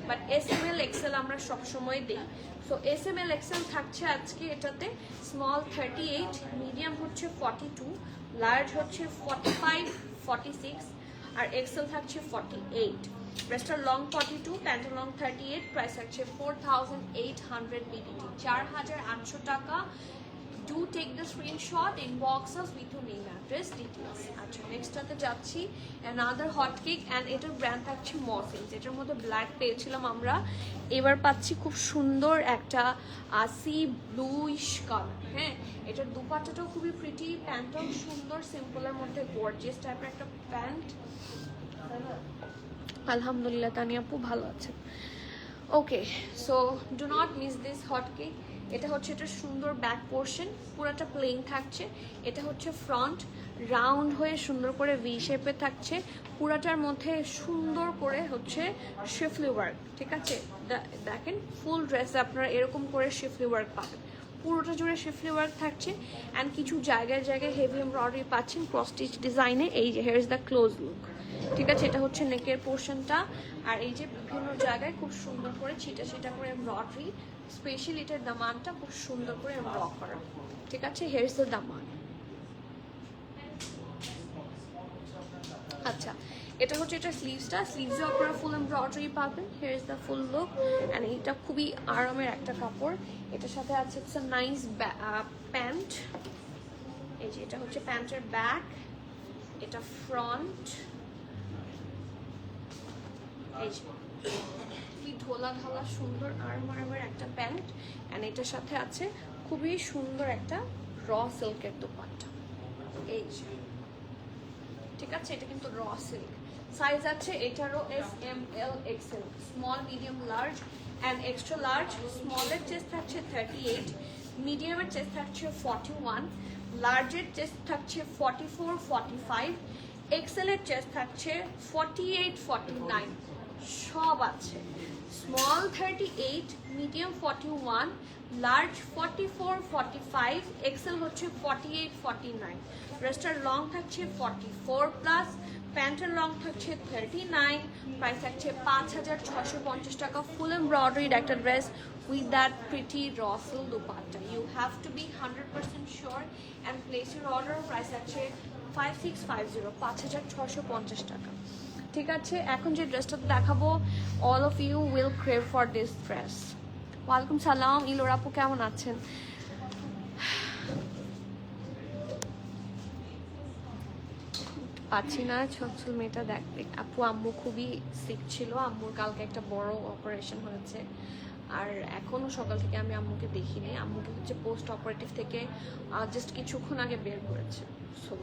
বাট SML XL আমরা সবসময় দিই। সো SML XL থাকছে আজকে এটাতে স্মল 38, মিডিয়াম হচ্ছে 42, লার্জ হচ্ছে 45, 46, আর এক্সেল থাকছে 48। ড্রেসটার লং 42, প্যান্টের লং 38, প্রাইস থাকছে 4800 BDT, 4800 টাকা। Do take the screenshot, inbox us with your name, address, details. আচ্ছা, নেক্সটটাতে যাচ্ছি, another hot cake, and এটার ব্র্যান্ড থাকছে মসিনস। এটার মধ্যে ব্ল্যাক পেয়েছিলাম আমরা, এবার পাচ্ছি খুব সুন্দর একটা সি ব্লুইশ কালার। হ্যাঁ, এটার দুপাট্টাটাও খুবই প্রিটি, প্যান্টটাও সুন্দর, সিম্পলের মধ্যে গর্জিয়াস টাইপের একটা প্যান্ট। আলহামদুলিল্লাহ, তানিয়া আপু ভালো আছে। Okay, so do not miss this hot cake. এটা হচ্ছে এটা সুন্দর ব্যাক পোর্শন, পুরোটা প্লেন থাকছে। এটা হচ্ছে ফ্রন্ট, রাউন্ড হয়ে সুন্দর করে ভি শেপে থাকছে। পুরাটার মধ্যে সুন্দর করে হচ্ছে শিফলি ওয়ার্ক। ঠিক আছে, দেখেন ফুল ড্রেসে আপনারা এরকম করে শিফলি ওয়ার্ক পাবেন, পুরোটা জুড়ে শিফলি ওয়ার্ক থাকছে। অ্যান্ড কিছু জায়গায় জায়গায় হেভি এমব্রয়ডারি পাচ্ছেন ক্রস স্টিচ ডিজাইনে। এই যে hair is the close look. ঠিক আছে, এটা হচ্ছে নেকের পোর্শনটা। আর এই যে বিভিন্ন জায়গায় খুব সুন্দর করে ছিটা ছিটা করে এমব্রয়ডারি, স্পেশালি এটার দামানটা খুব সুন্দর করে এমব্রয় করা। ঠিক আছে, হেয়ার ইজ দ্য দামান। আচ্ছা, এটা হচ্ছে এটা স্লিভসটা, স্লিভসে আপনারা ফুল এমব্রয়ডারি পাবেন। Hair is the full look, and এটা খুবই আরামের একটা কাপড়। এটার সাথে আছে ইটস আ নাইস প্যান্ট। এই যে এটা হচ্ছে প্যান্টের ব্যাক, এটা ফ্রন্ট, এই যে খুবই ঢোলা ঢালা সুন্দর আরামের একটা প্যান্ট। অ্যান্ড এটার সাথে আছে খুবই সুন্দর একটা র সিল্কের দোপাট্টা। এই যে, ঠিক আছে, এটা কিন্তু র সিল্ক। সাইজ আছে এটারও SML XL, small, medium, large and extra large. স্মলের চেস্ট থাকছে 38, মিডিয়ামের চেস্ট থাকছে 41, লার্জের চেস্ট থাকছে 44, 45, এক্সেলের চেস্ট থাকছে 48, 49, সব আছে। স্মল 38, মিডিয়াম 41, লার্জ 44, 45, এক্সেল হচ্ছে 48, 49। ড্রেসটার লং থাকছে 44 প্লাস, প্যান্টের লং থাকছে 39, প্রাইস থাকছে 5650 টাকা। ফুল এমব্রয়ডারিড একটা dress with that pretty russel dupatta. You have to be 100% sure and place your order. Price আছে 5650, 5650 টাকা। ঠিক আছে, এখন যে ড্রেসটা দেখাবো, all of you will crave for this dress. ওয়ালাইকুম সালাম, ইলোর আপু কেমন আছেন? পাচ্ছি না ছোট্ট মেয়েটা দেখতে। আপু, আম্মু খুবই সিক ছিল, আম্মুর কালকে একটা বড় অপারেশন হয়েছে, আর এখনও সকাল থেকে আমি আম্মুকে দেখিনি। আম্মুকে হচ্ছে পোস্ট অপারেটিভ থেকে জাস্ট কিছুক্ষণ আগে বের করেছে। সো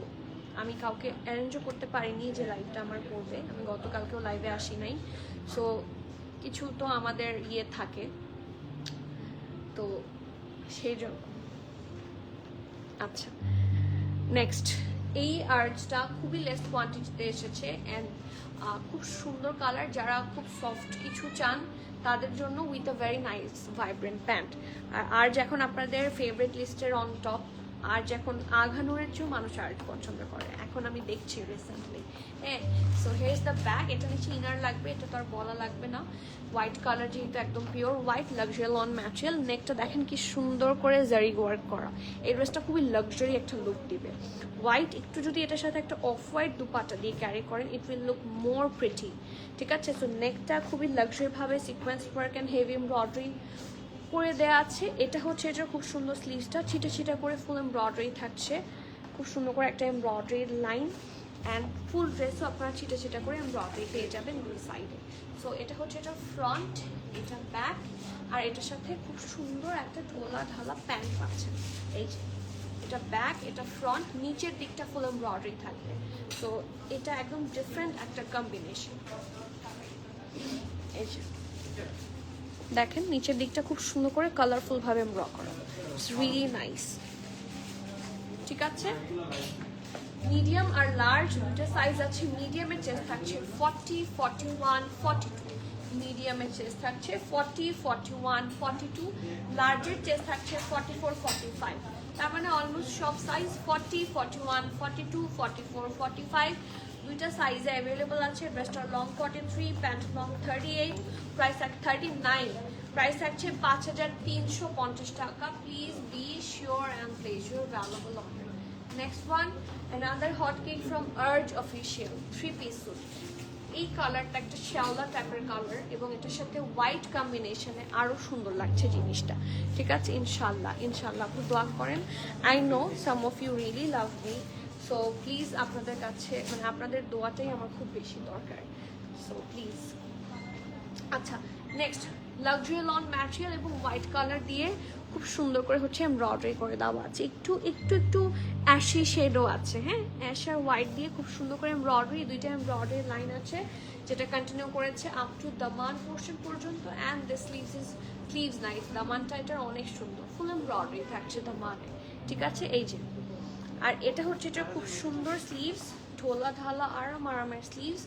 আমি কাউকে অ্যারেঞ্জও করতে পারিনি যে লাইভটা আমার করবে। আমি গতকালকেও লাইভে আসি নাই। সো কিছু তো আমাদের ইয়ে থাকে, তো সেই জন্য। আচ্ছা, নেক্সট, এই আর্টসটা খুবই লেস কোয়ান্টিটিতে এসেছে অ্যান্ড খুব সুন্দর কালার। যারা খুব সফট কিছু চান তাদের জন্য with a very nice vibrant pant. আর যখন আপনাদের ফেভারিট লিস্টের অন টপ, আর যখন আঘানুরের চেয়েও মানুষ আর্ট পছন্দ করে এখন আমি দেখছি রিসেন্টলি। হ্যাঁ, so here is the bag. এটা নিচে ইনার লাগবে, এটা তো আর বলা লাগবে না। হোয়াইট কালার, যেহেতু একদম pure white, luxury lawn material. নেকটা দেখেন কি সুন্দর করে জারি ওয়ার্ক করা। এই ড্রেসটা খুবই লাক্সারি একটা লুক দিবে। হোয়াইট একটু যদি এটার সাথে একটা অফ হোয়াইট দুপাটা দিয়ে ক্যারি করেন, it will look more pretty. ঠিক আছে, সো নেকটা খুবই লাক্সারিভাবে sequence work and heavy embroidery করে দেওয়া আছে। এটা হচ্ছে এটা খুব সুন্দর স্লিভসটা ছিটা ছিটা করে ফুল এমব্রয়ডারি থাকছে, খুব সুন্দর করে একটা এমব্রয়ডারির লাইন। অ্যান্ড ফুল ড্রেসও আপনারা ছিটা ছিটা করে এমব্রয়ডারি পেয়ে যাবেন দুই সাইডে। সো এটা হচ্ছে এটা ফ্রন্ট, এটা ব্যাক, আর এটার সাথে খুব সুন্দর একটা ঢোলা ঢালা প্যান্ট পাচ্ছেন। এই যে এটা ব্যাক, এটা ফ্রন্ট, নিচের দিকটা ফুল এমব্রয়ডারি থাকবে। তো এটা একদম ডিফারেন্ট একটা কম্বিনেশন। এই যে দেখেন নিচের দিকটা খুব সুন্দর করে কালারফুল ভাবে এমব্রয়ডারি করা, ইটস রিয়েলি নাইস। ঠিক আছে, মিডিয়াম আর লার্জ দুটো সাইজ আছে। মিডিয়ামের চেস্ট থাকছে 40, 41, 42। মিডিয়ামের চেস্ট থাকছে 40, 41, 42। লার্জের চেস্ট থাকছে 44, 45। তার মানে অলমোস্ট সব সাইজ 40, 41, 42, 44, 45 দুইটা সাইজে অ্যাভেলেবল আছে। ড্রেসটা long 43, pant long 38, price 39। Price থাকছে 5350 টাকা। Please be sure and place your valuable order. Next one, another hot cake from Urge Official, 3-piece suit. এই কালারটা একটা শ্যাওলা টাইপের কালার এবং এটার সাথে হোয়াইট কম্বিনেশনে আরো সুন্দর লাগছে জিনিসটা। ঠিক আছে, ইনশাল্লাহ ইনশাল্লাহ আপনি দোয়া করেন। I know some of you really love me, so please আপনাদের কাছে মানে আপনাদের দোয়াটাই আমার খুব বেশি দরকার। So please. আচ্ছা, নেক্সট লাক্সারি লন ম্যাটেরিয়াল এবং হোয়াইট কালার দিয়ে খুব সুন্দর করে হচ্ছে এমব্রয়ডারি করে দেওয়া আছে। একটু একটু একটু অ্যাশি শেডও আছে, হ্যাঁ, অ্যাশ আর হোয়াইট দিয়ে খুব সুন্দর করে এমব্রয়ডারি, দুইটা এমব্রয়ডারি লাইন আছে যেটা কন্টিনিউ করেছে আপ টু দামান পোর্শন পর্যন্ত। অ্যান্ড দ্য স্লিভস নাইস, দামানটা এটার অনেক সুন্দর, ফুল এমব্রয়ডারি থাকছে দামানে। ঠিক আছে, এই যে আর এটা হচ্ছে এটা খুব সুন্দর স্লিভস, ঢোলা ঢালা আরামের স্লিভস।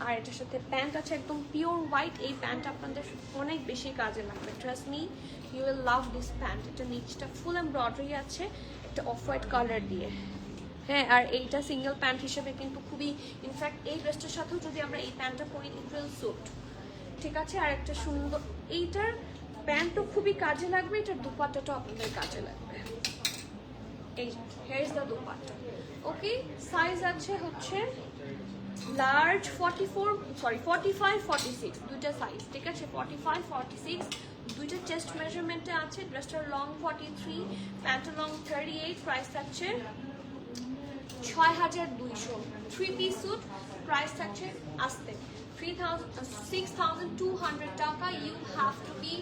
আর এটার সাথে প্যান্ট আছে একদম পিওর হোয়াইট। এই প্যান্ট আপনাদের অনেক বেশি কাজে লাগবে, trust me, you will love this pant. এটা নিচটা ফুল এমব্রয়ডারি আছে একটা অফ হোয়াইট কালার দিয়ে, হ্যাঁ। আর এইটা সিঙ্গেল প্যান্ট হিসেবে কিন্তু খুবই, ইনফ্যাক্ট এই ড্রেসটার সাথেও যদি আমরা এই প্যান্টটা পরি ইট উইল স্যুট। ঠিক আছে, আর একটা সুন্দর এইটার প্যান্টও খুবই কাজে লাগবে, এটার দুপাট্টাটাও আপনাদের কাজে লাগবে। এই here is the dupatta. Okay, size আছে হচ্ছে লার্জ 45, 46 দুইটা সাইজ। ঠিক আছে, 45, 46 দুইটা চেস্ট মেজারমেন্টে আছে। ড্রেসটার লং 43, প্যান্টের লং 38। প্রাইস থাকছে 6200। 3-piece স্যুট, প্রাইস থাকছে আসতে 6200 টাকা। You have to be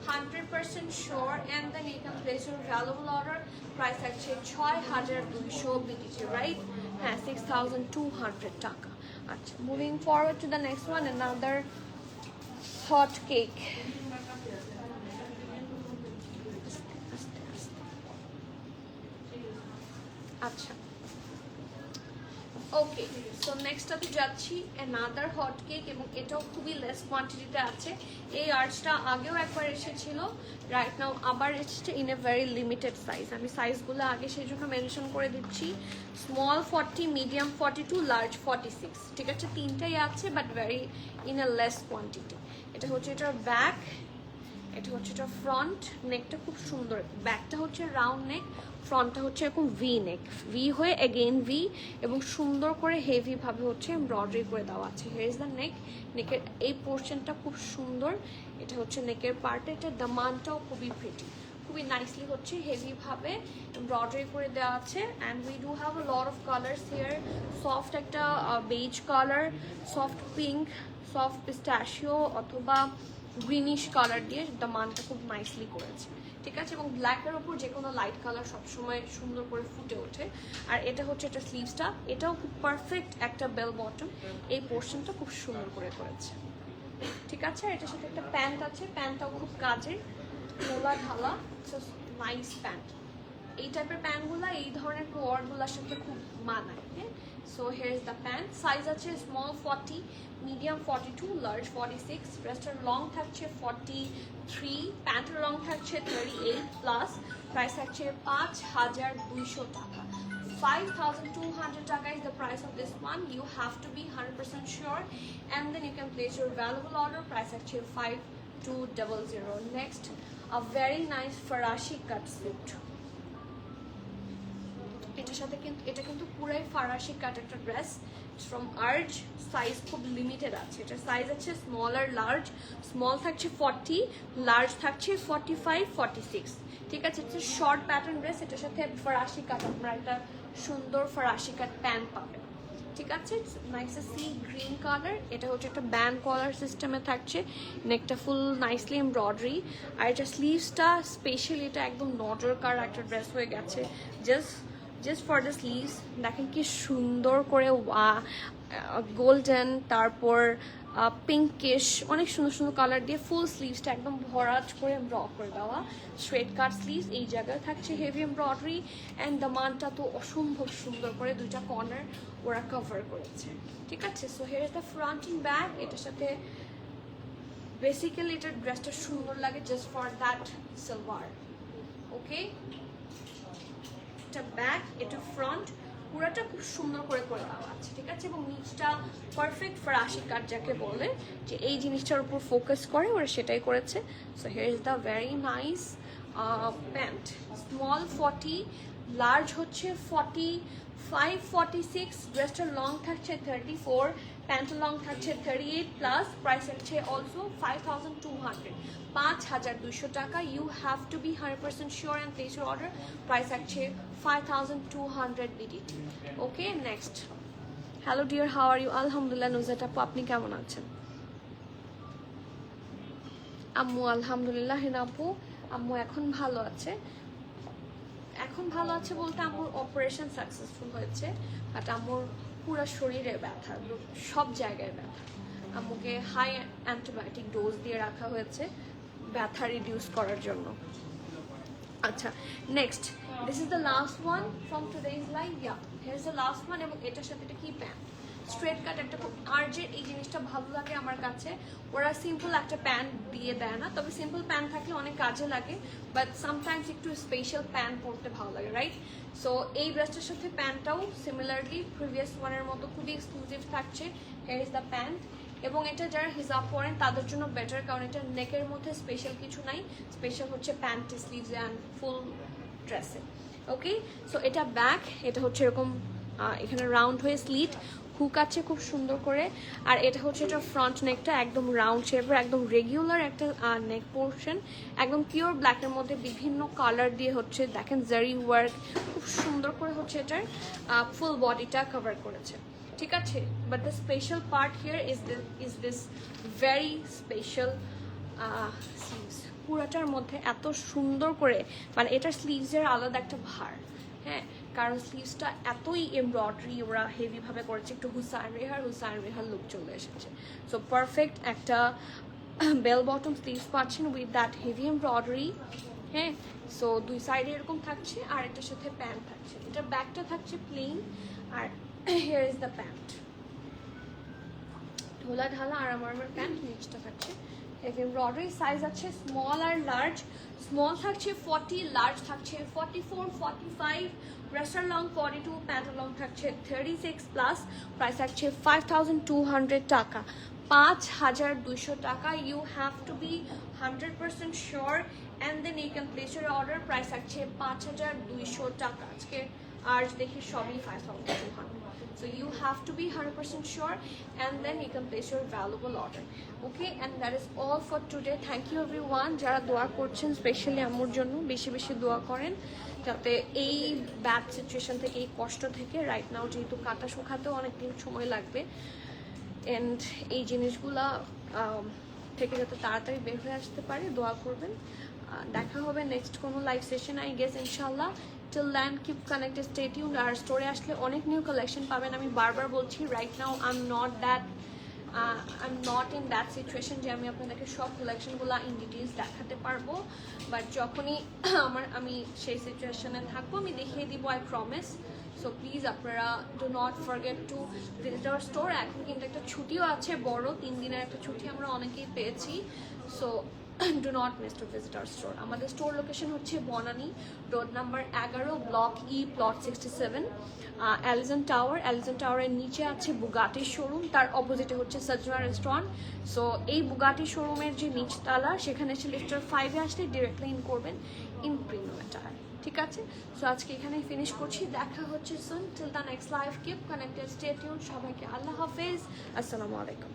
100% sure and then you can place your valuable order. Price থাকছে 6200 BTC, right? হ্যাঁ, 6200 টাকা। আচ্ছা, moving forward to the next one, another hot cake. আচ্ছা, ওকে, সো নেক্সটটাতে যাচ্ছি অ্যানাদার হট কেক এবং এটাও খুবই লেস কোয়ান্টিটিতে আছে। এই আর্টসটা আগেও একবার এসেছিল, রাইট নাও আবার এসেছে in a very limited size. আমি সাইজগুলো আগে সেই জন্য মেনশন করে দিচ্ছি, স্মল 40, মিডিয়াম 42, লার্জ 46। ঠিক আছে, তিনটাই আছে but very in a less quantity. এটা হচ্ছে এটার ব্যাক, এটা হচ্ছে এটা ফ্রন্ট। নেকটা খুব সুন্দর, ব্যাকটা হচ্ছে রাউন্ড নেক, ফ্রন্টটা হচ্ছে এরকম ভি নেক, ভি হয়ে এগেইন ভি এবং সুন্দর করে হেভি ভাবে হচ্ছে এমব্রয়ডারি করে দেওয়া আছে। হিয়ার ইজ দ্য নেক, নেকের এই পোর্শনটা খুব সুন্দর। এটা হচ্ছে নেকের পার্ট, এটা দামানটাও খুবই প্রিটি, খুবই নাইসলি হচ্ছে হেভি ভাবে এমব্রয়ডারি করে দেওয়া আছে। And we do have a lot of colours here, soft একটা beige colour, soft pink, soft pistachio অথবা গ্রিনিশ কালার দিয়ে দামানটা খুব নাইসলি করেছে। ঠিক আছে, এবং ব্ল্যাকের ওপর যে কোনো লাইট কালার সবসময় সুন্দর করে ফুটে ওঠে। আর এটা হচ্ছে এটা স্লিভসটা, এটাও খুব পারফেক্ট একটা বেল বটম, এই পোর্শনটা খুব সুন্দর করে করেছে। ঠিক আছে, আর এটার সাথে একটা প্যান্ট আছে, প্যান্টটাও খুব কাজের, মোলা ঢালা, নাইস প্যান্ট। এই টাইপের প্যান্টগুলো এই ধরনের ওয়ার্ডগুলোর সাথে খুব মানায়, হ্যাঁ। So here is the pant, size আছে স্মল 40, মিডিয়াম 42, লার্জ 46। ড্রেসটার লং থাকছে 43, প্যান্টের লং থাকছে 38 প্লাস। প্রাইস থাকছে 5200 টাকা। 5200 টাকা is the price of this one. You have to be 100% sure and then you can place your valuable order. Price থাকছে 5200. Next, a very nice Farashi cut suit. এটার সাথে কিন্তু এটা কিন্তু পুরাই ফারাসি কাট একটা ড্রেস ফ্রম আর্জ। সাইজ খুব limited আছে, এটার সাইজ আছে স্মল আর লার্জ। স্মল থাকছে 40, লার্জ থাকছে 45, 46। ঠিক আছে, এটা শর্ট প্যাটার্ন ড্রেস, এটার সাথে ফারাসি কাট, আপনারা একটা সুন্দর ফারাসি কাট প্যান্ট পাবেন। ঠিক আছে, নাইস সি গ্রিন কালার। এটা হচ্ছে একটা ব্যান্ড কলার সিস্টেমে থাকছে, নেকটা ফুল নাইসলি এমব্রয়ডারি। আর এটা স্লিভসটা স্পেশালি এটা একদম নজর কার একটা ড্রেস হয়ে গেছে, জাস্ট ফর দ্য স্লিভস। দেখেন কি সুন্দর করে গোল্ডেন, তারপর পিঙ্কিশ, অনেক সুন্দর সুন্দর কালার দিয়ে ফুল স্লিভসটা একদম ভরাট করে ড্র করে দেওয়া। স্ট্রেট কাট স্লিভস, এই জায়গায় থাকছে হেভি এমব্রয়ডারি। অ্যান্ড দামানটা তো অসম্ভব সুন্দর করে দুইটা কর্নার ওরা কভার করেছে, ঠিক আছে। So here is the front and back. এটার সাথে বেসিক্যালি এটার ড্রেসটা সুন্দর লাগে জাস্ট ফর দ্যাট সালোয়ার। ওকে, এটা ব্যাক, এটা ফ্রন্ট, পুরাটা খুব সুন্দর করে করে দেওয়া আছে, ঠিক আছে। এবং নিচটা পারফেক্ট ফর আশি কাট যাকে বলে, যে এই জিনিসটার উপর ফোকাস করে ওরা সেটাই করেছে। So here is the very nice pant, small 40, large হচ্ছে 45, 46, ড্রেসটার লং থাকছে 34, প্যান্টের লং থাকছে 38 প্লাস, প্রাইস হচ্ছে অলসো 5200, 5200 টাকা। You have to be 100% sure and place your order. Price আছে 5200 BDT। Okay, next. Hello dear, how are you? আলহামদুলিল্লাহ নুজাত আপু, আপনি কেমন আছেন? আম্মু আলহামদুলিল্লাহ। হেনা আপু, আম্মু এখন ভালো আছে। এখন ভালো আছে বলতে আম্মুর অপারেশন সাকসেসফুল হয়েছে, বাট আম্মুর পুরো শরীরে ব্যথা, সব জায়গায় ব্যথা। আম্মুকে হাই অ্যান্টিবায়োটিক ডোজ দিয়ে রাখা হয়েছে ব্যথা রিডিউস করার জন্য। আচ্ছা, next, this is the last one from today's live. Yeah, here is the last one. এবং এটার সাথে এটা কি প্যান্ট, স্ট্রেট কাট একটা খুব। আর যে এই জিনিসটা ভালো লাগে আমার কাছে, ওরা সিম্পল একটা প্যান্ট দিয়ে দেয় না, তবে সিম্পল প্যান্ট থাকলে অনেক কাজে লাগে, বাট সামটাইমস একটু স্পেশাল প্যান্ট পরতে ভালো লাগে, রাইট? সো এই ড্রেসটার সাথে প্যান্টটাও সিমিলারলি প্রিভিয়াস ওয়ানের মতো খুবই এক্সক্লুসিভ থাকছে। Here is the pant. এবং এটা যারা হিজাব পরেন তাদের জন্য বেটার, কারণ এটা নেকের মধ্যে স্পেশাল কিছু নাই, স্পেশাল হচ্ছে প্যান্ট, স্লিভস অ্যান্ড ফুল ড্রেসে। ওকে, সো এটা ব্যাক, এটা হচ্ছে এরকম এখানে রাউন্ড হয়ে স্লিট হুক আছে খুব সুন্দর করে। আর এটা হচ্ছে এটা ফ্রন্ট নেকটা একদম রাউন্ড শেপের, একদম রেগুলার একটা নেক পোর্শন, একদম পিওর ব্ল্যাকের মধ্যে বিভিন্ন কালার দিয়ে হচ্ছে দেখেন জারি ওয়ার্ক খুব সুন্দর করে হচ্ছে এটার ফুল বডিটা কভার করেছে, ঠিক আছে। But the special part here is this very special sleeves. পুরাটার মধ্যে এত সুন্দর করে, মানে এটার স্লিভসের আলাদা একটা ভার, হ্যাঁ, কারণ স্লিভসটা এতই এমব্রয়ডারি ওরা হেভিভাবে করেছে, একটু হুসাইন রেহার লুক চলে এসেছে। সো পারফেক্ট একটা বেল বটম স্লিভস পাচ্ছেন উইথ দ্যাট হেভি এমব্রয়ডারি, হ্যাঁ। সো দুই সাইডে এরকম থাকছে, আর এটার সাথে প্যান্ট থাকছে, এটার ব্যাকটা থাকছে প্লেন, আর হিয়ার ইজ দ্য প্যান্ট, ঢোলা ঢালা আর আমার প্যান্ট, নিচটা থাকছে এমব্রয়ডারি। সাইজ আছে স্মল আর লার্জ, স্মল থাকছে 40, লার্জ থাকছে 44, 45, ড্রেসের লং 42, প্যান্টের লং থাকছে 36 প্লাস, প্রাইস থাকছে 5200 টাকা, 5200 টাকা। You have to be 100% sure and then you can place your order. Price থাকছে 5200 টাকা। আজকে আর দেখি সবই 5200, so you have to be 100% sure and then you can place your valuable order. Okay, and that is all for today. Thank you everyone যারা দোয়া করছেন, specially আম্মুর জন্য বেশি বেশি দোয়া করেন যাতে এই ব্যাড সিচুয়েশন থেকে, এই কষ্ট থেকে, রাইট নাও যেহেতু কাটা শুকাতেও অনেকদিন সময় লাগবে, এন্ড এই জিনিসগুলা থেকে যাতে তাড়াতাড়ি বের হয়ে আসতে পারে, দোয়া করবেন। দেখা হবে নেক্সট কোনো লাইভ সেশন আই গেস ইনশাল্লাহ। Till then, keep connected, stay tuned. আর স্টোরে আসলে অনেক নিউ কালেকশন পাবেন। আমি বারবার বলছি, right now I am not in that situation যে আমি আপনাদেরকে সব কালেকশনগুলো ইন ডিটেলস দেখাতে পারবো, বাট যখনই আমি সেই সিচুয়েশনে থাকবো আমি দেখিয়ে দিব, আই প্রমিস। সো প্লিজ আপনারা do not forget to visit our store. এখন কিন্তু একটা ছুটিও আছে, বড় 3 দিনের একটা ছুটি আমরা অনেকেই পেয়েছি। So do not miss to visit our store. আমাদের স্টোর লোকেশন হচ্ছে Banani road number 11, block E, plot 67, অ্যালিজন টাওয়ারের নিচে আছে বুগাটির শোরুম, তার অপোজিটে হচ্ছে সজনা রেস্টুরেন্ট। সো এই বুগাটির শোরুমের যে নিচতলা, সেখানে এসে লিফটার 5-এ আসলে ডিরেক্টলি ইন করবেন ইন প্রিমিয়াম অ্যাটায়ার, ঠিক আছে। সো আজকে এখানেই ফিনিশ করছি, দেখা হচ্ছে soon. Till the next live, keep connected, stay tune. সবাইকে আল্লাহ হাফেজ, আসসালামু আলাইকুম।